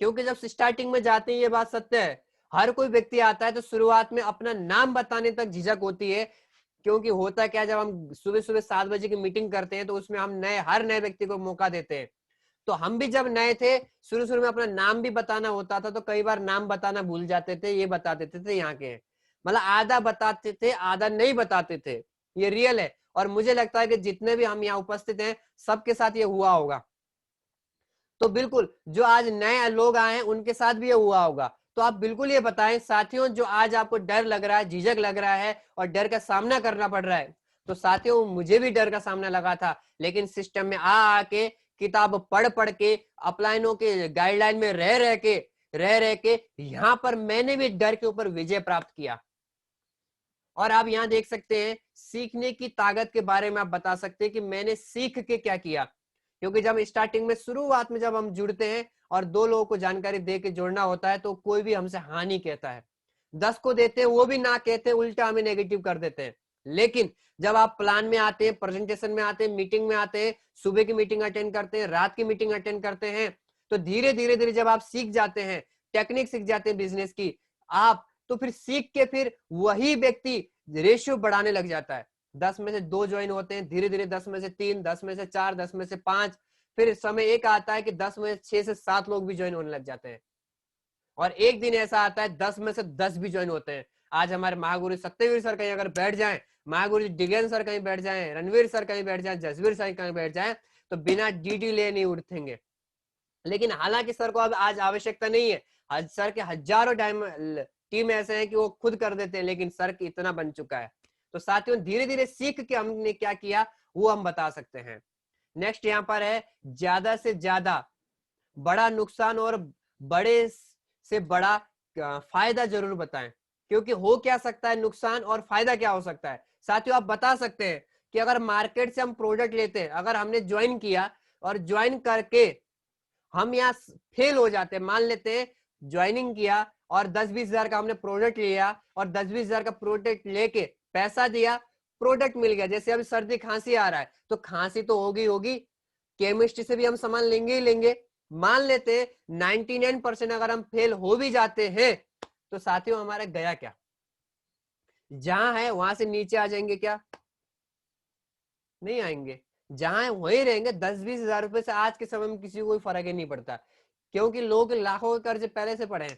क्योंकि जब स्टार्टिंग में जाते हैं, ये बात सत्य है, हर कोई व्यक्ति आता है तो शुरुआत में अपना नाम बताने तक झिझक होती है। क्योंकि होता क्या, जब हम सुबह सुबह 7 बजे की मीटिंग करते हैं तो उसमें हम हर नए व्यक्ति को मौका देते हैं। तो हम भी जब नए थे, शुरू शुरू में अपना नाम भी बताना होता था, तो कई बार नाम बताना भूल जाते थे, ये बता देते थे यहाँ के हैं, मतलब आधा बताते थे आधा नहीं बताते थे। ये रियल है और मुझे लगता है कि जितने भी हम यहाँ उपस्थित हैं सबके साथ ये हुआ होगा। तो बिल्कुल जो आज नए लोग आए हैं उनके साथ भी ये हुआ होगा। तो आप बिल्कुल ये बताएं साथियों, जो आज आपको डर लग रहा है, झिझक लग रहा है और डर का सामना करना पड़ रहा है। तो साथियों मुझे भी डर का सामना लगा था, लेकिन सिस्टम में आके, किताब पढ़ पढ़ के, अपलाइनों के गाइडलाइन में रह रह के यहाँ पर मैंने भी डर के ऊपर विजय प्राप्त किया। और आप यहाँ देख सकते हैं सीखने की ताकत के बारे में आप बता सकते हैं कि मैंने सीख के क्या किया। क्योंकि जब स्टार्टिंग में शुरुआत में जब हम जुड़ते हैं और 2 लोगों को जानकारी दे के जोड़ना होता है तो कोई भी हमसे हाँ नहीं कहता है। 10 को देते हैं वो भी ना कहते हैं, उल्टा हमें नेगेटिव कर देते हैं। लेकिन जब आप प्लान में आते हैं, प्रेजेंटेशन में आते हैं, मीटिंग में आते हैं, सुबह की मीटिंग अटेंड करते हैं, रात की मीटिंग अटेंड करते हैं, तो धीरे धीरे जब आप सीख जाते हैं, टेक्निक सीख जाते हैं बिजनेस की आप, तो फिर सीख के फिर वही व्यक्ति रेशियो बढ़ाने लग जाता है। 10 में से 2 ज्वाइन होते हैं, धीरे धीरे 10 में से 3, 10 में से 4, 10 में से 5, फिर समय एक आता है कि 10 में 6 से 7 लोग भी ज्वाइन होने लग जाते हैं। और एक दिन ऐसा आता है 10 में से 10 भी ज्वाइन होते हैं। आज हमारे महागुरु सत्यवीर सर कहीं अगर बैठ जाएं, महागुरु डिगन सर कहीं बैठ जाएं, रणवीर सर कहीं बैठ जाएं, जसवीर सर कहीं बैठ जाएं, तो बिना डीडी ले नहीं उठेंगे। लेकिन हालांकि सर को अब आज आवश्यकता नहीं है, सर के हजारों टीम ऐसे हैं कि वो खुद कर देते हैं, लेकिन सर की इतना बन चुका है। तो साथियों धीरे धीरे सीख के हमने क्या किया वो हम बता सकते हैं। नेक्स्ट यहाँ पर है, ज्यादा से ज्यादा बड़ा नुकसान और बड़े से बड़ा फायदा जरूर बताएं। क्योंकि हो क्या सकता है नुकसान और फायदा क्या हो सकता है। साथियों आप बता सकते हैं कि अगर मार्केट से हम प्रोडक्ट लेते हैं, अगर हमने ज्वाइन किया और ज्वाइन करके हम यहाँ फेल हो जाते हैं, मान लेते हैं ज्वाइनिंग किया और 10-20 हजार का हमने प्रोडक्ट लिया और 10-20 हजार का प्रोडक्ट लेके पैसा दिया, प्रोडक्ट मिल गया, जैसे अभी सर्दी खांसी आ रहा है तो खांसी तो होगी, केमिस्ट्री से भी हम सामान लेंगे ही लेंगे। मान लेते 99% अगर हम फेल हो भी जाते हैं तो साथियों हमारा गया क्या। जहां है वहां से नीचे आ जाएंगे क्या? नहीं आएंगे। जहां है वहीं रहेंगे। 10-20 हजार रुपए से आज के समय में किसी को कोई फर्क ही नहीं पड़ता, क्योंकि लोग लाखों के कर्ज पहले से पड़े हैं।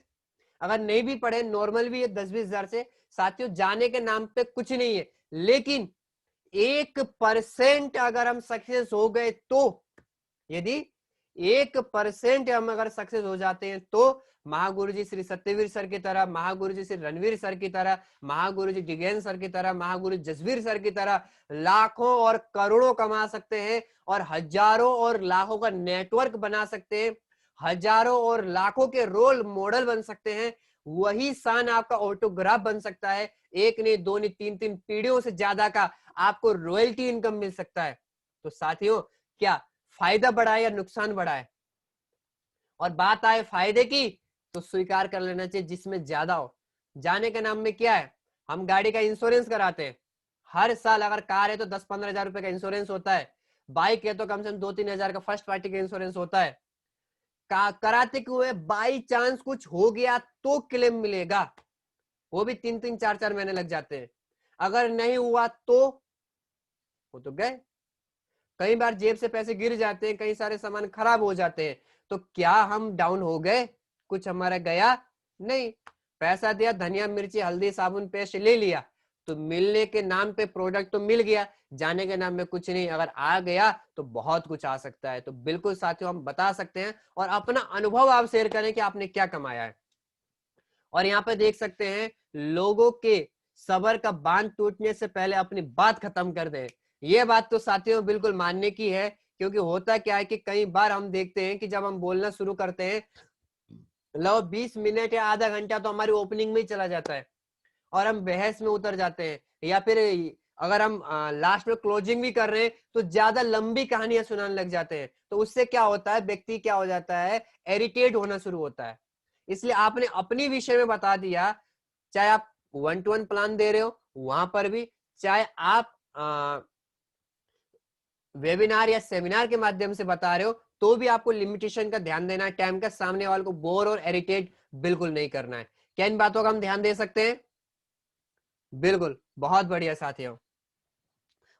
अगर नहीं भी पढ़े, नॉर्मल भी है 10-20 हजार से, साथियों जाने के नाम पे कुछ नहीं है। लेकिन 1% अगर हम सक्सेस हो गए तो, यदि 1% हम अगर सक्सेस हो जाते हैं तो महागुरु जी श्री सत्यवीर सर की तरह, महागुरु जी श्री रणवीर सर की तरह, महागुरु जी डिगेन सर की तरह, महागुरु जसवीर सर की तरह लाखों और करोड़ों कमा सकते हैं और हजारों और लाखों का नेटवर्क बना सकते हैं, हजारों और लाखों के रोल मॉडल बन सकते हैं। वही शान आपका ऑटोग्राफ बन सकता है। एक नहीं, दो नहीं, तीन पीढ़ियों से ज्यादा का आपको रॉयल्टी इनकम मिल सकता है। तो साथियों, क्या फायदा बढ़ा है या नुकसान बढ़ा है? और बात आए फायदे की तो स्वीकार कर लेना चाहिए जिसमें ज्यादा हो। जाने के नाम में क्या है, हम गाड़ी का इंश्योरेंस कराते हैं हर साल। अगर कार है तो 10-15 हजार रुपए का इंश्योरेंस होता है, बाइक है तो कम से कम 2-3 हजार का फर्स्ट पार्टी का इंश्योरेंस होता है। कराते हुए बाई चांस कुछ हो गया तो क्लेम मिलेगा, वो भी 3-3, 4-4 महीने लग जाते हैं। अगर नहीं हुआ तो वो तो गए। कई बार जेब से पैसे गिर जाते हैं, कई सारे सामान खराब हो जाते हैं, तो क्या हम डाउन हो गए? कुछ हमारा गया नहीं। पैसा दिया, धनिया मिर्ची हल्दी साबुन पेस्ट ले लिया, तो मिलने के नाम पे प्रोडक्ट तो मिल गया, जाने के नाम में कुछ नहीं। अगर आ गया तो बहुत कुछ आ सकता है। तो बिल्कुल साथियों, हम बता सकते हैं और अपना अनुभव आप शेयर करें कि आपने क्या कमाया है। और यहाँ पे देख सकते हैं, लोगों के सबर का बांध टूटने से पहले अपनी बात खत्म कर दे। ये बात तो साथियों बिल्कुल मानने की है, क्योंकि होता क्या है कि कई बार हम देखते हैं कि जब हम बोलना शुरू करते हैं, लो 20 मिनट या आधा घंटा तो हमारी ओपनिंग में ही चला जाता है और हम बहस में उतर जाते हैं, या फिर अगर हम लास्ट में क्लोजिंग भी कर रहे हैं तो ज्यादा लंबी कहानियां सुनाने लग जाते हैं। तो उससे क्या होता है, व्यक्ति क्या हो जाता है, इरिटेट होना शुरू होता है। इसलिए आपने अपनी विषय में बता दिया, चाहे आप 1-to-1 प्लान दे रहे हो वहां पर भी, चाहे आप वेबिनार या सेमिनार के माध्यम से बता रहे हो, तो भी आपको लिमिटेशन का ध्यान देना है। टाइम का सामने वाले को बोर और इरिटेट बिल्कुल नहीं करना है। क्या इन बातों का हम ध्यान दे सकते हैं? बिल्कुल, बहुत बढ़िया साथियों।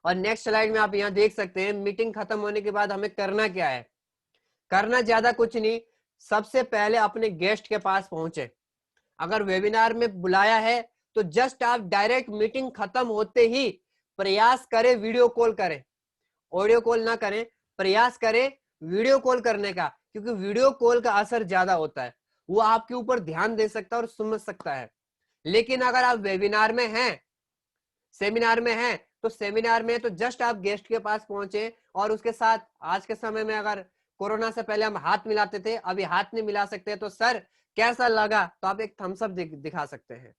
और नेक्स्ट स्लाइड में आप यहाँ देख सकते हैं, मीटिंग खत्म होने के बाद हमें करना क्या है। करना ज्यादा कुछ नहीं, सबसे पहले अपने गेस्ट के पास पहुंचे। अगर वेबिनार में बुलाया है तो जस्ट आप डायरेक्ट मीटिंग खत्म होते ही प्रयास करें वीडियो कॉल करें, ऑडियो कॉल ना करें, प्रयास करें वीडियो कॉल करने का, क्योंकि वीडियो कॉल का असर ज्यादा होता है, वो आपके ऊपर ध्यान दे सकता है और समझ सकता है। लेकिन अगर आप वेबिनार में हैं, सेमिनार में हैं, तो सेमिनार में तो जस्ट आप गेस्ट के पास पहुंचे और उसके साथ, आज के समय में अगर कोरोना से पहले हम हाथ मिलाते थे, अभी हाथ नहीं मिला सकते, तो सर कैसा लगा, तो आप एक थम्स अप दिखा सकते हैं।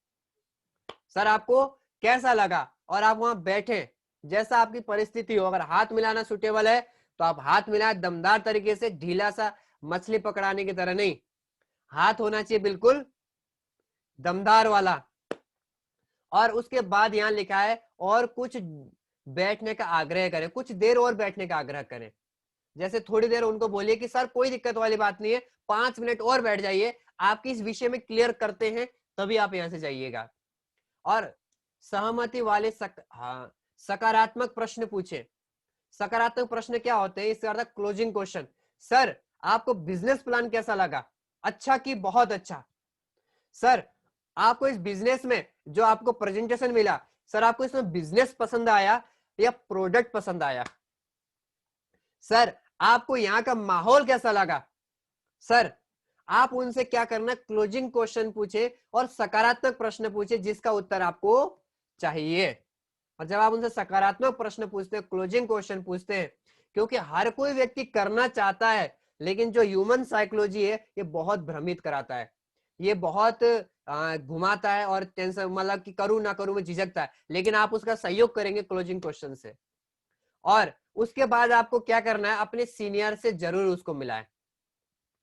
सर आपको कैसा लगा, और आप वहां बैठे, जैसा आपकी परिस्थिति हो। अगर हाथ मिलाना सुटेबल है तो आप हाथ मिलाए दमदार तरीके से, ढीला सा मछली पकड़ाने की तरह नहीं, हाथ होना चाहिए बिल्कुल दमदार वाला। और उसके बाद यहाँ लिखा है और कुछ बैठने का आग्रह करें, कुछ देर और बैठने का आग्रह करें। जैसे थोड़ी देर उनको बोलिए कि सर कोई दिक्कत वाली बात नहीं है, 5 मिनट और बैठ जाइए, आपकी इस विषय में क्लियर करते हैं, तभी आप यहां से जाइएगा। और सहमति वाले सकारात्मक प्रश्न पूछे। सकारात्मक प्रश्न क्या होते हैं, इसका अर्थ क्लोजिंग क्वेश्चन। सर आपको बिजनेस प्लान कैसा लगा? अच्छा कि बहुत अच्छा। सर आपको इस बिजनेस में जो आपको प्रेजेंटेशन मिला, सर आपको इसमें बिजनेस पसंद आया या प्रोडक्ट पसंद आया? सर आपको यहाँ का माहौल कैसा लगा? सर आप उनसे क्या करना, क्लोजिंग क्वेश्चन पूछे और सकारात्मक प्रश्न पूछे जिसका उत्तर आपको चाहिए। और जब आप उनसे सकारात्मक प्रश्न पूछते हैं, क्लोजिंग क्वेश्चन पूछते हैं, क्योंकि हर कोई व्यक्ति करना चाहता है, लेकिन जो ह्यूमन साइकोलॉजी है ये बहुत भ्रमित कराता है, ये बहुत घुमाता है और टेंशन, मतलब कि करूं ना करूं में झिझकता है। लेकिन आप उसका सहयोग करेंगे क्लोजिंग क्वेश्चन से। और उसके बाद आपको क्या करना है, अपने सीनियर से जरूर उसको मिलाएं।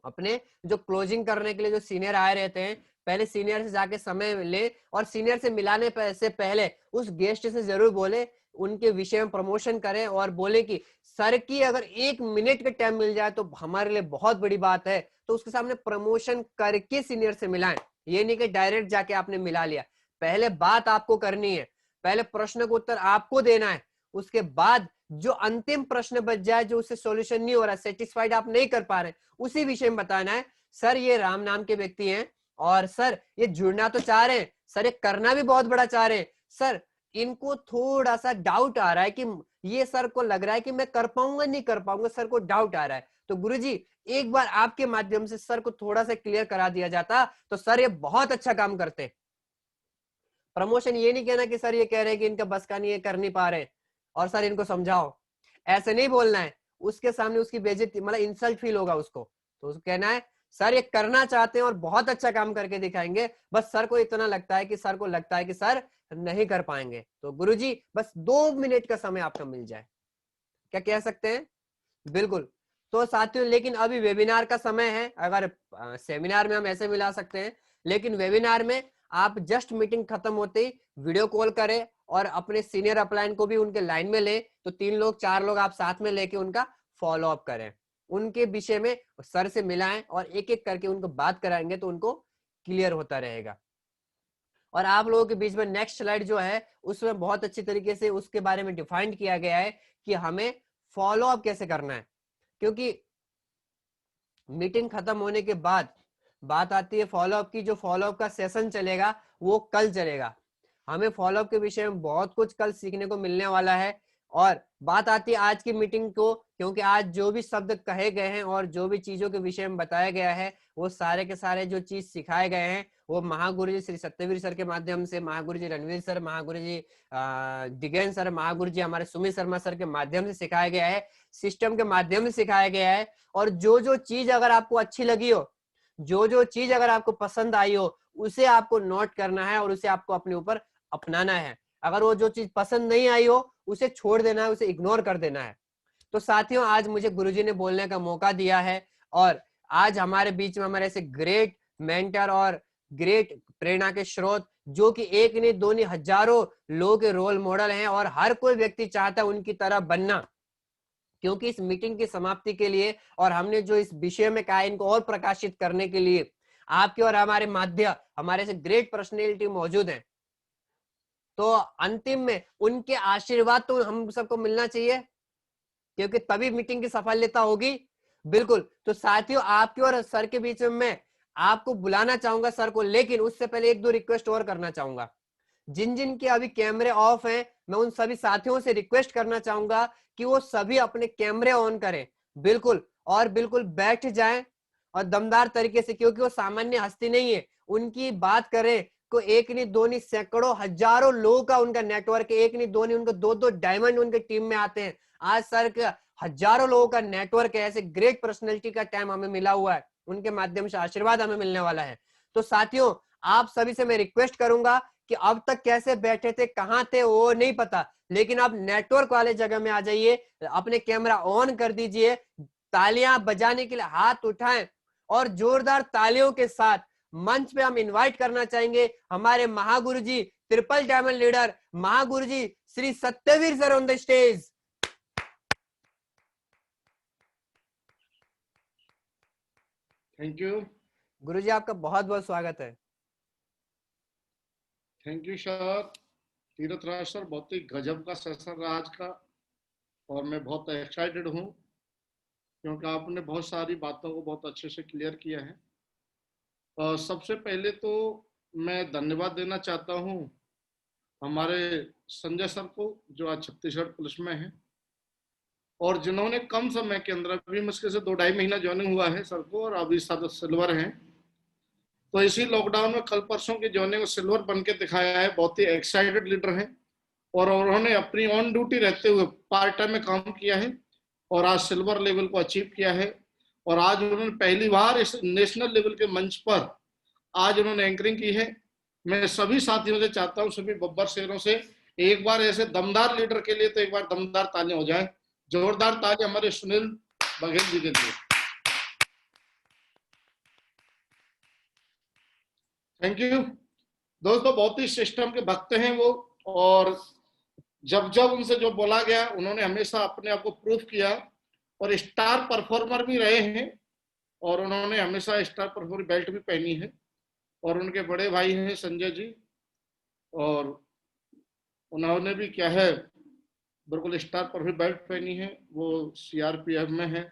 अपने जो क्लोजिंग करने के लिए जो सीनियर आए रहते हैं, पहले सीनियर से जाके समय ले, और सीनियर से मिलाने से पहले उस गेस्ट से जरूर बोले, उनके विषय में प्रमोशन करें और बोले कि सर की अगर 1 मिनट का टाइम मिल जाए तो हमारे लिए बहुत बड़ी बात है। तो उसके सामने प्रमोशन करके सीनियर से मिलाएं, ये नहीं कि डायरेक्ट जाके आपने मिला लिया। पहले बात आपको करनी है, पहले प्रश्न का उत्तर आपको देना है, उसके बाद जो अंतिम प्रश्न बच जाए, जो उससे सॉल्यूशन नहीं हो रहा, सेटिस्फाइड आप नहीं कर पा रहे, उसी विषय में बताना है। सर ये राम नाम के व्यक्ति हैं और सर ये जुड़ना तो चाह रहे हैं, सर ये करना भी बहुत बड़ा चाह रहे हैं, सर इनको थोड़ा सा डाउट आ रहा है कि ये सर को लग रहा है कि मैं कर पाऊंगा नहीं कर पाऊंगा, सर को डाउट आ रहा है। तो गुरुजी एक बार आपके माध्यम से सर को थोड़ा सा क्लियर करा दिया जाता तो सर ये बहुत अच्छा काम करते। प्रमोशन ये नहीं कहना कि सर ये कह रहे हैं कि इनका बस का नहीं, ये कर नहीं पा रहे और सर इनको समझाओ, ऐसे नहीं बोलना है। उसके सामने उसकी बेइज्जती, मतलब इंसल्ट फील होगा उसको, तो उसको कहना है सर ये करना चाहते हैं और बहुत अच्छा काम करके दिखाएंगे, बस सर को इतना लगता है कि सर नहीं कर पाएंगे। तो गुरुजी बस 2 मिनट का समय आपका मिल जाए, क्या कह सकते हैं? बिल्कुल। तो साथियों लेकिन अभी वेबिनार का समय है, अगर सेमिनार में हम ऐसे मिला सकते हैं, लेकिन वेबिनार में आप जस्ट मीटिंग खत्म होते ही वीडियो कॉल करें और अपने सीनियर अपलाइन को भी उनके लाइन में ले, तो 3 लोग 4 लोग आप साथ में लेके उनका फॉलो अप करें, उनके विषय में सर से मिलाएं और एक एक करके उनको बात कराएंगे तो उनको क्लियर होता रहेगा। और आप लोगों के बीच में नेक्स्ट स्लाइड जो है उसमें बहुत अच्छी तरीके से उसके बारे में डिफाइंड किया गया है कि हमें फॉलो अप कैसे करना है, क्योंकि मीटिंग खत्म होने के बाद बात आती है फॉलोअप की। जो फॉलोअप का सेशन चलेगा वो कल चलेगा, हमें फॉलोअप के विषय में बहुत कुछ कल सीखने को मिलने वाला है। और बात आती है आज की मीटिंग को, क्योंकि आज जो भी शब्द कहे गए हैं और जो भी चीजों के विषय में बताया गया है वो सारे के सारे जो चीज सिखाए गए हैं वो महागुरु जी श्री सत्यवीर सर के माध्यम से, महागुरु जी रणवीर सर, महागुरु जी दिगेन सर, महागुरु जी हमारे सुमित शर्मा सर के माध्यम से सिखाया गया है, सिस्टम के माध्यम से सिखाया गया है। और जो जो चीज अगर आपको अच्छी लगी हो, जो जो चीज अगर आपको पसंद आई हो, उसे आपको नोट करना है और उसे आपको अपने ऊपर अपनाना है। अगर वो जो चीज पसंद नहीं आई हो उसे छोड़ देना है, उसे इग्नोर कर देना है। तो साथियों आज मुझे गुरुजी ने बोलने का मौका दिया है और आज हमारे बीच में हमारे ऐसे ग्रेट मेंटर और ग्रेट प्रेरणा के स्रोत, जो कि एक नहीं दो नहीं हजारों लोगों के रोल मॉडल हैं और हर कोई व्यक्ति चाहता है उनकी तरह बनना, क्योंकि इस मीटिंग की समाप्ति के लिए और हमने जो इस विषय में कहा इनको और प्रकाशित करने के लिए आपके और हमारे माध्य हमारे से ग्रेट पर्सनैलिटी मौजूद हैं। तो अंतिम में उनके आशीर्वाद तो हम सबको मिलना चाहिए, क्योंकि तभी मीटिंग की सफलता होगी। बिल्कुल। तो साथियों आपके और सर के बीच में मैं आपको बुलाना चाहूंगा सर को, लेकिन उससे पहले 1-2 रिक्वेस्ट और करना चाहूंगा। जिन जिन के अभी कैमरे ऑफ हैं, मैं उन सभी साथियों से रिक्वेस्ट करना चाहूंगा कि वो सभी अपने कैमरे ऑन करें, बिल्कुल, और बिल्कुल बैठ जाएं और दमदार तरीके से, क्योंकि वो सामान्य हस्ती नहीं है। उनकी बात करें को एक नहीं दो नहीं सैकड़ों हजारों लोगों का उनका नेटवर्क है, एक नहीं दो नहीं, उनको 2-2 डायमंड उनके टीम में आते हैं। आज सर का हजारों लोगों का नेटवर्क है, ऐसे ग्रेट पर्सनैलिटी का टाइम हमें मिला हुआ है, उनके माध्यम से आशीर्वाद हमें मिलने वाला है। तो साथियों आप सभी से मैं रिक्वेस्ट करूंगा कि अब तक कैसे बैठे थे, कहां थे वो नहीं पता, लेकिन आप नेटवर्क वाले जगह में आ जाइए, अपने कैमरा ऑन कर दीजिए, तालियां बजाने के लिए हाथ उठाएं और जोरदार तालियों के साथ मंच पे हम इनवाइट करना चाहेंगे हमारे महागुरु जी, ट्रिपल डायमंड लीडर महागुरु ji Shri Satyaveer sir on the stage. Thank you guru ji आपका बहुत बहुत स्वागत है। Thank you sir. Tirath Raj sir, बहुत ही गजब का सेशन रहा आज का और मैं बहुत एक्साइटेड हूँ क्योंकि आपने बहुत सारी बातों को बहुत अच्छे से क्लियर किया है। सबसे पहले तो मैं धन्यवाद देना चाहता हूँ हमारे संजय सर को जो आज छत्तीसगढ़ पुलिस में हैं और जिन्होंने कम समय के अंदर, अभी मुश्किल से 2-2.5 महीना ज्वाइनिंग हुआ है सर को और अभी सिल्वर हैं। तो इसी लॉकडाउन में कल परसों की ज्वाइनिंग सिल्वर बन के दिखाया है। बहुत ही एक्साइटेड लीडर हैं और उन्होंने अपनी ऑन ड्यूटी रहते हुए पार्ट टाइम में काम किया है और आज सिल्वर लेवल को अचीव किया है। और आज उन्होंने पहली बार इस नेशनल लेवल के मंच पर आज उन्होंने एंकरिंग की है। मैं सभी साथियों से चाहता हूं, सभी बब्बर शेरों से, एक बार ऐसे दमदार लीडर के लिए तो एक बार दमदार तालियां हो जाए, जोरदार तालियां हमारे सुनील बघेल जी के लिए। थैंक यू दोस्तों। बहुत ही सिस्टम के भक्त हैं वो और जब जब उनसे जो बोला गया उन्होंने हमेशा अपने आप को प्रूफ किया और स्टार परफॉर्मर भी रहे हैं और उन्होंने हमेशा स्टार परफॉर्मर बेल्ट भी पहनी है। और उनके बड़े भाई हैं संजय जी, और उन्होंने भी क्या है बिल्कुल स्टार पर भी बेल्ट पहनी है, वो सीआरपीएफ में है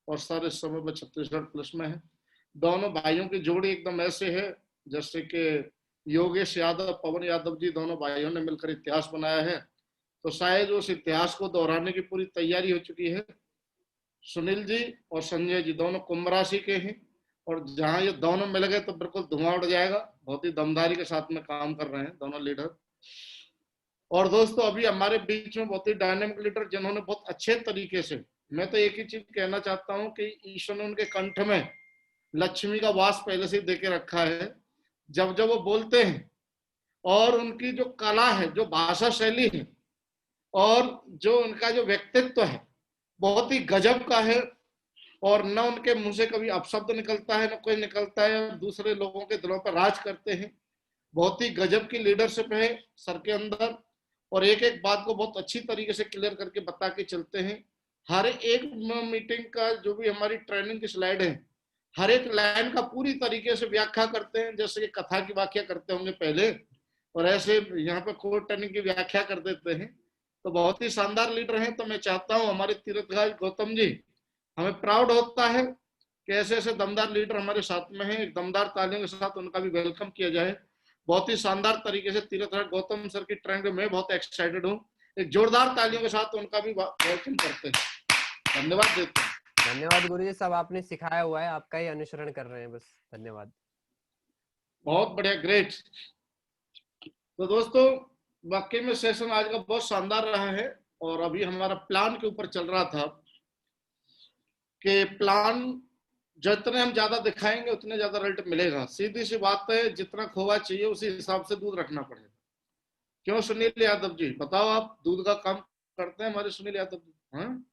और सारे समय में छत्तीसगढ़ पुलिस में है। दोनों भाइयों की जोड़ी एकदम ऐसे है जैसे कि योगेश यादव, पवन यादव जी, दोनों भाइयों ने मिलकर इतिहास बनाया है। तो शायद उस इतिहास को दोहराने की पूरी तैयारी हो चुकी है। सुनील जी और संजय जी दोनों कुंभ राशि के हैं और जहां ये दोनों मिल गए तो बिल्कुल धुआं उड़ जाएगा। बहुत ही दमदारी के साथ में काम कर रहे हैं दोनों लीडर। और दोस्तों अभी हमारे बीच में बहुत ही डायनेमिक लीडर जिन्होंने बहुत अच्छे तरीके से, मैं तो एक ही चीज कहना चाहता हूं कि ईश्वर ने उनके कंठ में लक्ष्मी का वास पहले से ही देके रखा है। जब जब वो बोलते हैं और उनकी जो कला है, जो भाषा शैली है और जो उनका जो व्यक्तित्व है बहुत ही गजब का है। और न उनके मुंह से कभी अपशब्द निकलता है, न कोई निकलता है, दूसरे लोगों के दिलों पर राज करते हैं। बहुत ही गजब की लीडरशिप है सर के अंदर और एक एक बात को बहुत अच्छी तरीके से क्लियर करके बता के चलते हैं। हर एक मीटिंग का जो भी हमारी ट्रेनिंग की स्लाइड है, हर एक लाइन का पूरी तरीके से व्याख्या करते हैं, जैसे कि कथा की व्याख्या करते होंगे पहले, और ऐसे यहाँ पे कोर्ट ट्रेनिंग की व्याख्या कर देते हैं। तो बहुत ही शानदार लीडर हैं। तो मैं चाहता हूँ हमारे तीर्थराज गौतम जी, हमें प्राउड होता है कि ऐसे ऐसे दमदार लीडर हमारे साथ में हैं। एक दमदार तालियों के साथ उनका भी वेलकम किया जाए। बहुत ही शानदार तरीके से तीर्थराज गौतम सर की ट्रेनिंग में बहुत एक्साइटेड हूँ। एक जोरदार तालियों के साथ उनका भी वेलकम करते हैं। धन्यवाद देते हैं। धन्यवाद गुरुजी, सब आपने सिखाया हुआ है, आपका ही अनुसरण कर रहे हैं बस। धन्यवाद। बहुत बढ़िया, ग्रेट। तो दोस्तों वाकई में सेशन आज का बहुत शानदार रहा है और अभी हमारा प्लान के ऊपर चल रहा था कि प्लान जितने हम ज्यादा दिखाएंगे उतने ज्यादा रिजल्ट मिलेगा। सीधी सी बात है, जितना खोवा चाहिए उसी हिसाब से दूध रखना पड़ेगा। क्यों सुनील यादव जी, बताओ, आप दूध का काम करते हैं हमारे सुनील यादव जी? हाँ,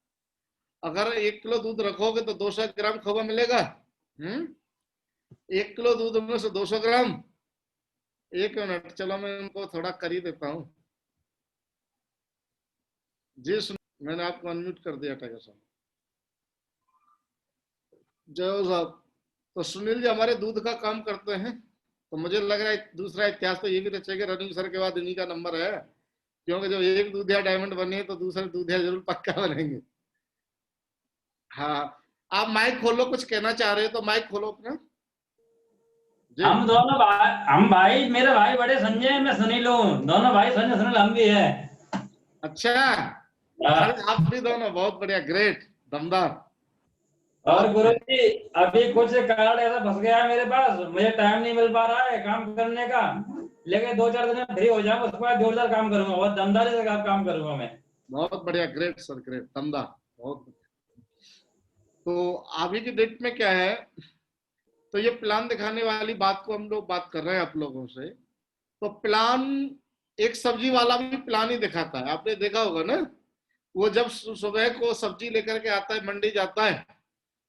अगर 1 किलो दूध रखोगे तो 200 ग्राम खोवा मिलेगा। 1 किलो दूध में से 200 ग्राम। 1 मिनट, चलो मैं उनको थोड़ा कर ही देता हूँ। जी मैंने आपको अनम्यूट कर दिया टाइगर साहब। जय साहब। तो सुनील जी हमारे दूध का काम करते हैं, तो मुझे लग रहा है दूसरा इतिहास तो ये भी रचेगा, रनिंग सर के बाद इन्हीं का नंबर है। क्योंकि जब एक दूधिया डायमंड बने तो दूसरे दूधिया जरूर पक्का बनेंगे। हाँ, आप माइक खोलो, कुछ कहना चाह रहे हो तो माइक खोलो अपना। हम दोनों भाई, हम भाई, मेरे भाई बड़े संजय, मैं सुनील हूँ। दोनों भाई संजय सुनील हम भी है। अच्छा, आप भी दोनों, बहुत बढ़िया, ग्रेट, दमदार। और गुरुजी अभी कुछ कारण ऐसा फंस गया है मेरे पास, मुझे टाइम नहीं मिल पा रहा है काम करने का, लेकिन 2-4 दिन में फ्री हो जाऊंगा, उसके बाद जोरदार काम करूंगा, बहुत दमदारी से काम करूंगा मैं। बहुत बढ़िया, ग्रेट सर, ग्रेट, दमदार, बहुत। तो अभी की डेट में क्या है, तो ये प्लान दिखाने वाली बात को हम लोग बात कर रहे हैं आप लोगों से। तो प्लान, एक सब्जी वाला भी प्लान ही दिखाता है, आपने देखा होगा ना। वो जब सुबह को सब्जी लेकर के आता है, मंडी जाता है,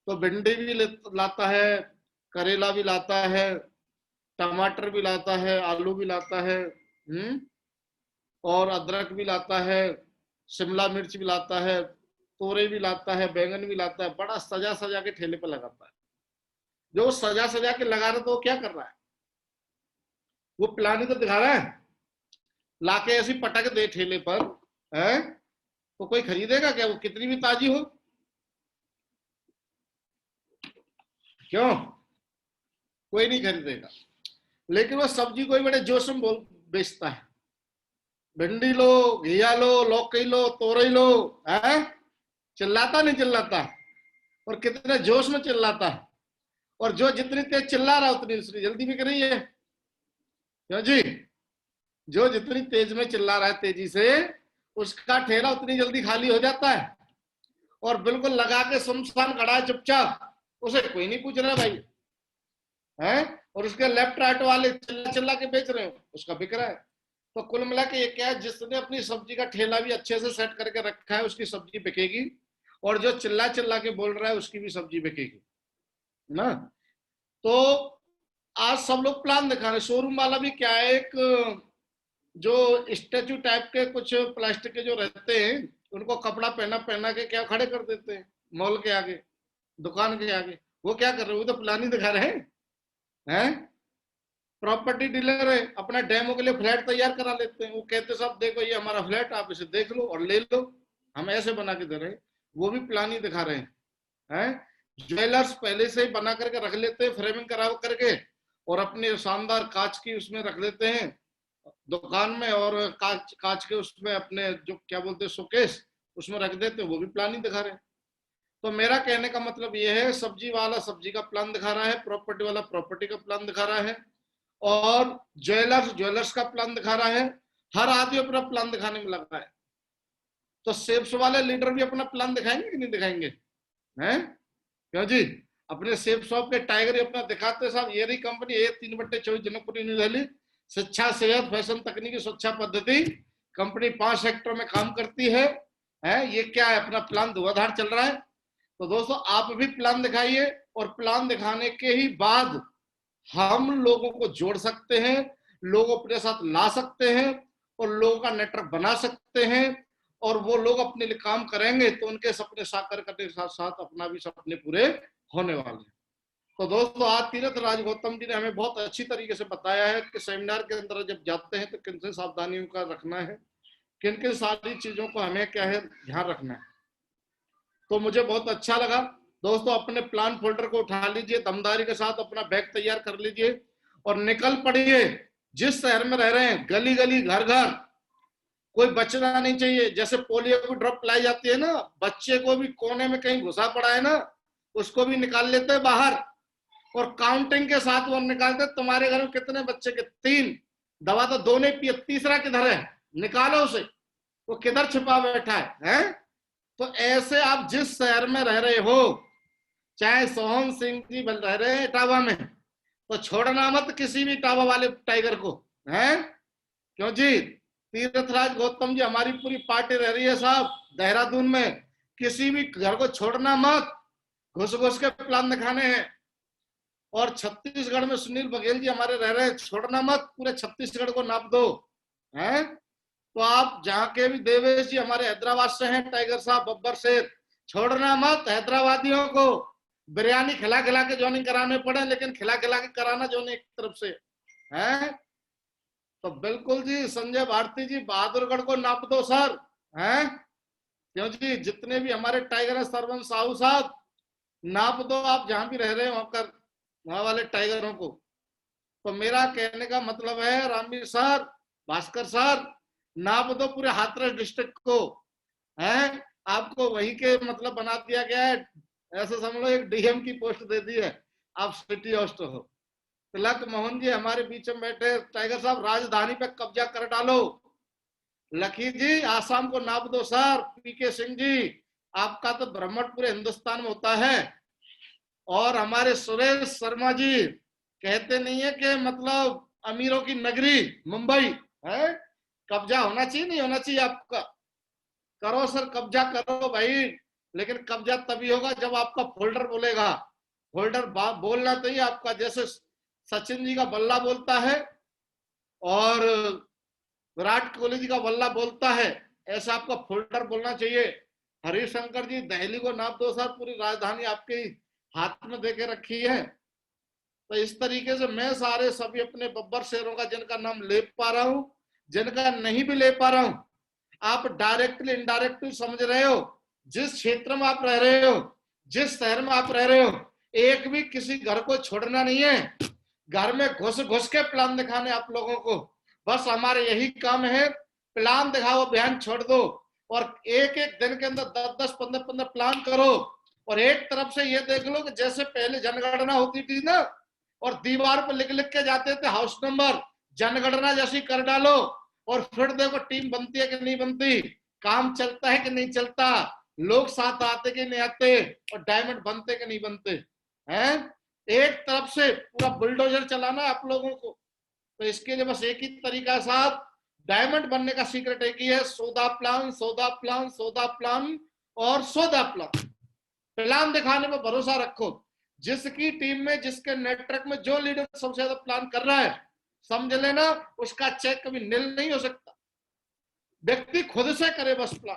तो भिंडी भी लाता है, करेला भी लाता है, टमाटर भी लाता है, आलू भी लाता है, और अदरक भी लाता है, शिमला मिर्च भी लाता है, तोरे भी लाता है, बैंगन भी लाता है। बड़ा सजा सजा के ठेले पर लगाता है। जो सजा सजा के लगा रहा, तो वो क्या कर रहा है, वो प्लान ही तो दिखा रहा है। लाके ऐसी पटक दे ठेले पर, है तो कोई खरीदेगा क्या? वो कितनी भी ताजी हो, क्यों? कोई नहीं खरीदेगा। लेकिन वो सब्जी कोई बड़े जोश में बेचता है। भिंडी लो, घिया लो, लौकी लो, तोरई लो, है चिल्लाता नहीं चिल्लाता, और कितने जोश में चिल्लाता है। और जो जितनी तेज चिल्ला रहा उतनी दूसरी जल्दी बिक रही है, क्यों जी? जो जितनी तेज में चिल्ला रहा है तेजी से, उसका ठेला उतनी जल्दी खाली हो जाता है। और बिल्कुल लगा के सुनसान खड़ा है चुपचाप, उसे कोई नहीं पूछ रहा भाई, है। और उसके लेफ्ट राइट वाले चिल्ला चिल्ला के बेच रहे हो, उसका बिक रहा है। तो कुल मिला के ये क्या है, जिसने अपनी सब्जी का ठेला भी अच्छे से सेट करके रखा है उसकी सब्जी बिकेगी, और जो चिल्ला चिल्ला के बोल रहा है उसकी भी सब्जी बिकेगी ना। तो आज सब लोग प्लान दिखा रहे। शोरूम वाला भी क्या है, एक जो स्टैचू टाइप के कुछ प्लास्टिक के जो रहते हैं, उनको कपड़ा पहना पहना के क्या खड़े कर देते हैं मॉल के आगे, दुकान के आगे। वो क्या कर रहे हैं, वो तो प्लान ही दिखा रहे हैं। प्रॉपर्टी डीलर है, अपना डेमो के लिए फ्लैट तैयार करा लेते हैं। वो कहते साहब देखो ये हमारा फ्लैट, आप इसे देख लो और ले लो, हम ऐसे बना के दे रहे हैं। वो भी प्लान ही दिखा रहे हैं। ज्वेलर्स पहले से ही बना करके रख लेते हैं, फ्रेमिंग करा करके, और अपने शानदार कांच की उसमें रख लेते हैं दुकान में, और कांच के उसमें अपने जो क्या बोलते हैं शोकेस, उसमें रख देते हैं। वो भी प्लान ही दिखा रहे हैं। तो मेरा कहने का मतलब ये है, सब्जी वाला सब्जी का प्लान दिखा रहा है, प्रॉपर्टी वाला प्रॉपर्टी का प्लान दिखा रहा है, और ज्वेलर्स का प्लान दिखा रहा है। हर आदमी अपना प्लान दिखाने में लगा है। तो सेल्स वाले लीडर भी अपना प्लान दिखाएंगे कि नहीं दिखाएंगे? हैं क्यों जी? अपने सेल्स शॉप के टाइगर अपना दिखाते साहब, ये रही company A3/24 Janakpuri new Delhi, शिक्षा, सेहत, फैशन, तकनीकी, स्वच्छता पद्धति कंपनी 5 सेक्टर में काम करती है। ये क्या है? अपना प्लान धुआंधार चल रहा है। तो दोस्तों आप भी प्लान दिखाइए, और प्लान दिखाने के ही बाद हम लोगों को जोड़ सकते हैं, लोगों अपने साथ ला सकते हैं, और लोगों का नेटवर्क बना सकते हैं, और वो लोग अपने लिए काम करेंगे तो उनके सपने साकार करने के साथ साथ अपना भी सपने पूरे होने वाले हैं। तो दोस्तों आज तीरथ राज गौतम जी ने हमें बहुत अच्छी तरीके से बताया है कि सेमिनार के अंदर जब जाते हैं तो किन से सावधानियों का रखना है, किन किन सारी चीजों को हमें क्या है ध्यान रखना है। तो मुझे बहुत अच्छा लगा। दोस्तों अपने प्लान फोल्डर को उठा लीजिए, दमदारी के साथ अपना बैग तैयार कर लीजिए और निकल पड़िए। जिस शहर में रह रहे हैं, गली गली, घर घर, कोई बचना नहीं चाहिए। जैसे पोलियो की ड्रॉप लाई जाती है ना, बच्चे को भी कोने में कहीं घुसा पड़ा है ना, उसको भी निकाल लेते हैं बाहर, और काउंटिंग के साथ वो निकालते, तुम्हारे घर में कितने बच्चे के? 3, दवा तो 2 ने पी, तीसरा किधर है? निकालो उसे, वो किधर छिपा बैठा है? तो ऐसे आप जिस शहर में रह रहे हो, चाहे सोहन सिंह जी बन रह रहे हैं इटावा में, तो छोड़ना मत किसी भी इटावा वाले टाइगर को, हैं? क्यों जी? तीर्थराज गौतम जी, हमारी पूरी पार्टी रह रही है साहब देहरादून में, किसी भी घर को छोड़ना मत, घुस घुस के प्लान दिखाने हैं। और छत्तीसगढ़ में सुनील बघेल जी हमारे रह रहे हैं, छोड़ना मत, पूरे छत्तीसगढ़ को नाप दो, हैं? तो आप जहाँ के भी, देवेश जी हमारे हैदराबाद से हैं, टाइगर साहब, बब्बर शेर, छोड़ना मत हैदराबादियों को। बिरयानी खिला खिला के ज्वाइनिंग कराने पड़े, लेकिन खिला खिला के कराना ज्वाइनिंग एक तरफ से है। तो बिल्कुल जी, संजय भारती जी, बहादुरगढ़ को नाप दो सर, हैं? क्यों जी? जितने भी हमारे टाइगर है, सरवन साहू साहब, नाप दो आप जहां भी रह रहे हो वहां वाले टाइगरों को। तो मेरा कहने का मतलब है, रामवीर सर, भास्कर सर, नाप दो पूरे हाथरस डिस्ट्रिक्ट को, हैं? आपको वही के मतलब बना दिया गया है, ऐसे समझ लो एक डीएम की पोस्ट दे दी है, आप सिटी होस्ट हो। तिलक मोहन जी हमारे बीच में बैठे, टाइगर साहब राजधानी पे कब्जा कर डालो। लखी जी आसाम को नाप दो सर। पीके सिंह जी, आपका तो भ्रमण पूरे हिंदुस्तान में होता है। और हमारे सुरेश शर्मा जी, कहते नहीं है कि मतलब अमीरों की नगरी मुंबई है, कब्जा होना चाहिए, नहीं होना चाहिए आपका? करो सर, कब्जा करो भाई, लेकिन कब्जा तभी होगा जब आपका फोल्डर बोलेगा। फोल्डर बोलना चाहिए आपका, जैसे सचिन जी का बल्ला बोलता है और विराट कोहली जी का बल्ला बोलता है, ऐसा आपका फोल्डर बोलना चाहिए। हरिशंकर जी, दिल्ली को नाप दो सर, पूरी राजधानी आपके हाथ में देके रखी है। तो इस तरीके से मैं सारे सभी अपने बब्बर शेरों का जिनका नाम ले पा रहा हूं, जिनका नहीं भी ले पा रहा हूं, आप डायरेक्टली इनडायरेक्टली समझ रहे हो। जिस क्षेत्र में आप रह रहे हो, जिस शहर में आप रह रहे हो, एक भी किसी घर को छोड़ना नहीं है। घर में घुस घुस के प्लान दिखाने आप लोगों को, बस हमारे यही काम है, प्लान दिखाओ, बयान छोड़ दो, और एक एक दिन के अंदर 10-10, 15-15 प्लान करो। और एक तरफ से ये देख लो कि जैसे पहले जनगणना होती थी ना, और दीवार पर लिख लिख के जाते थे हाउस नंबर, जनगणना जैसी कर डालो, और फिर देखो टीम बनती है कि नहीं बनती, काम चलता है कि नहीं चलता, लोग साथ आते कि नहीं आते, और डायमंड बनते कि नहीं बनते हैं। एक तरफ से पूरा बुलडोजर चलाना आप लोगों को। तो इसके लिए बस एक ही तरीका साथ, डायमंड बनने का सीक्रेट एक ही है, सौदा प्लान, सौदा प्लान, सौदा प्लान और सौदा प्लान। प्लान दिखाने पर भरोसा रखो। जिसकी टीम में, जिसके नेटवर्क में जो लीडर सबसे ज्यादा प्लान कर रहा है, समझ लेना उसका चेक कभी नील नहीं हो सकता। व्यक्ति खुद से करे बस प्लान,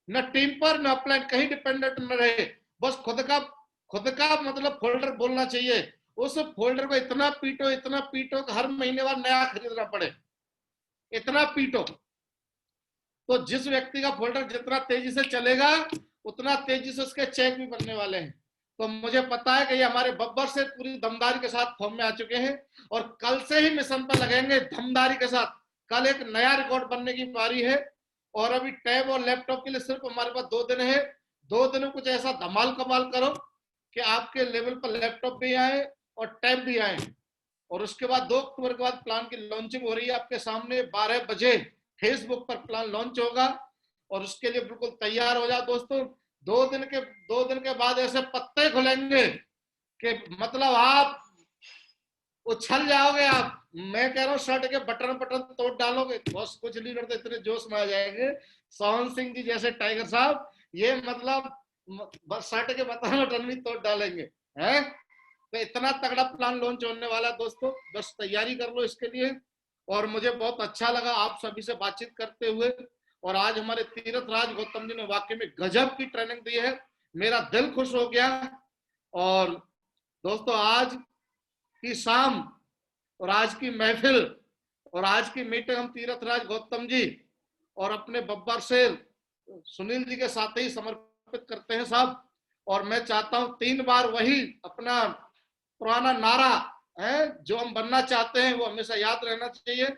न टीम पर न प्लान कहीं डिपेंडेंट न रहे, बस खुद का मतलब फोल्डर बोलना चाहिए। उस फोल्डर को इतना पीटो कि हर महीने बाद नया खरीदना पड़े, इतना पीटो। तो जिस व्यक्ति का फोल्डर जितना तेजी से चलेगा उतना तेजी से उसके चेक भी बनने वाले हैं। तो मुझे पता है कि ये हमारे बब्बर से पूरी दमदारी के साथ फॉर्म में आ चुके हैं और कल से ही मिशन पर लगेंगे दमदारी के साथ। कल एक नया रिकॉर्ड बनने की बारी है और अभी टैब और लैपटॉप के लिए सिर्फ हमारे पास 2 दिन है। 2 दिन में कुछ ऐसा धमाल कमाल करो कि आपके लेवल पर लैपटॉप भी आए और टैब भी आए। और उसके बाद 2 अक्टूबर के बाद प्लान की लॉन्चिंग हो रही है आपके सामने। 12 बजे फेसबुक पर प्लान लॉन्च होगा और उसके लिए बिल्कुल तैयार हो जाओ दोस्तों। 2 दिन के बाद ऐसे पत्ते खुलेंगे कि मतलब आप उछल जाओगे। आप, मैं कह रहा हूँ शर्ट के बटन तोड़ डालोगे। बस कुछ नहीं करते, इतने जोश में आ जाएंगे सोहन सिंह जी जैसे टाइगर साहब। ये मतलब बस शर्ट के बटन भी तोड़ डालेंगे हैं। तो इतना तगड़ा प्लान लॉन्च होने वाला है दोस्तों, बस तैयारी कर लो इसके लिए। और मुझे बहुत अच्छा लगा आप सभी से बातचीत करते हुए। और आज हमारे तीरथ राज गौतम जी ने वाकई में गजब की ट्रेनिंग दी है, मेरा दिल खुश हो गया। और दोस्तों आज की शाम और आज की महफिल और आज की मीटिंग हम तीरथ राज गौतम जी और अपने बब्बर शेर सुनील जी के साथ ही समर्पित करते हैं साहब। और मैं चाहता हूं 3 बार वही अपना पुराना नारा है जो हम बनना चाहते हैं वो हमेशा याद रहना चाहिए।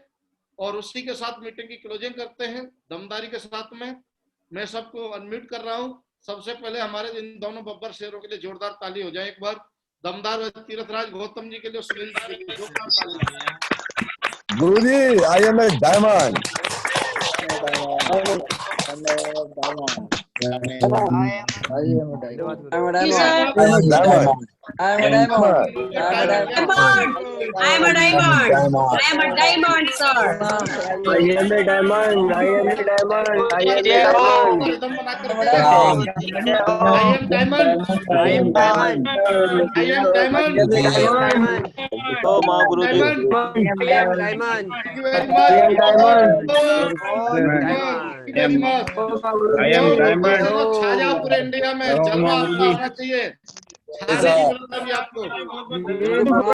और उसी के साथ मीटिंग की क्लोजिंग करते हैं दमदारी के साथ में। मैं सबको अनम्यूट कर रहा हूं। सबसे पहले हमारे इन दोनों बब्बर शेरों के लिए जोरदार ताली हो जाए एक बार। दमदार तीर्थराज गौतम जी के लिए, सुनील जी के लिए जोरदार ताली। गुरुजी, आई एम ए डायमंड। छा जाओ पूरे इंडिया में, जलवा आपका होना चाहिए। आपको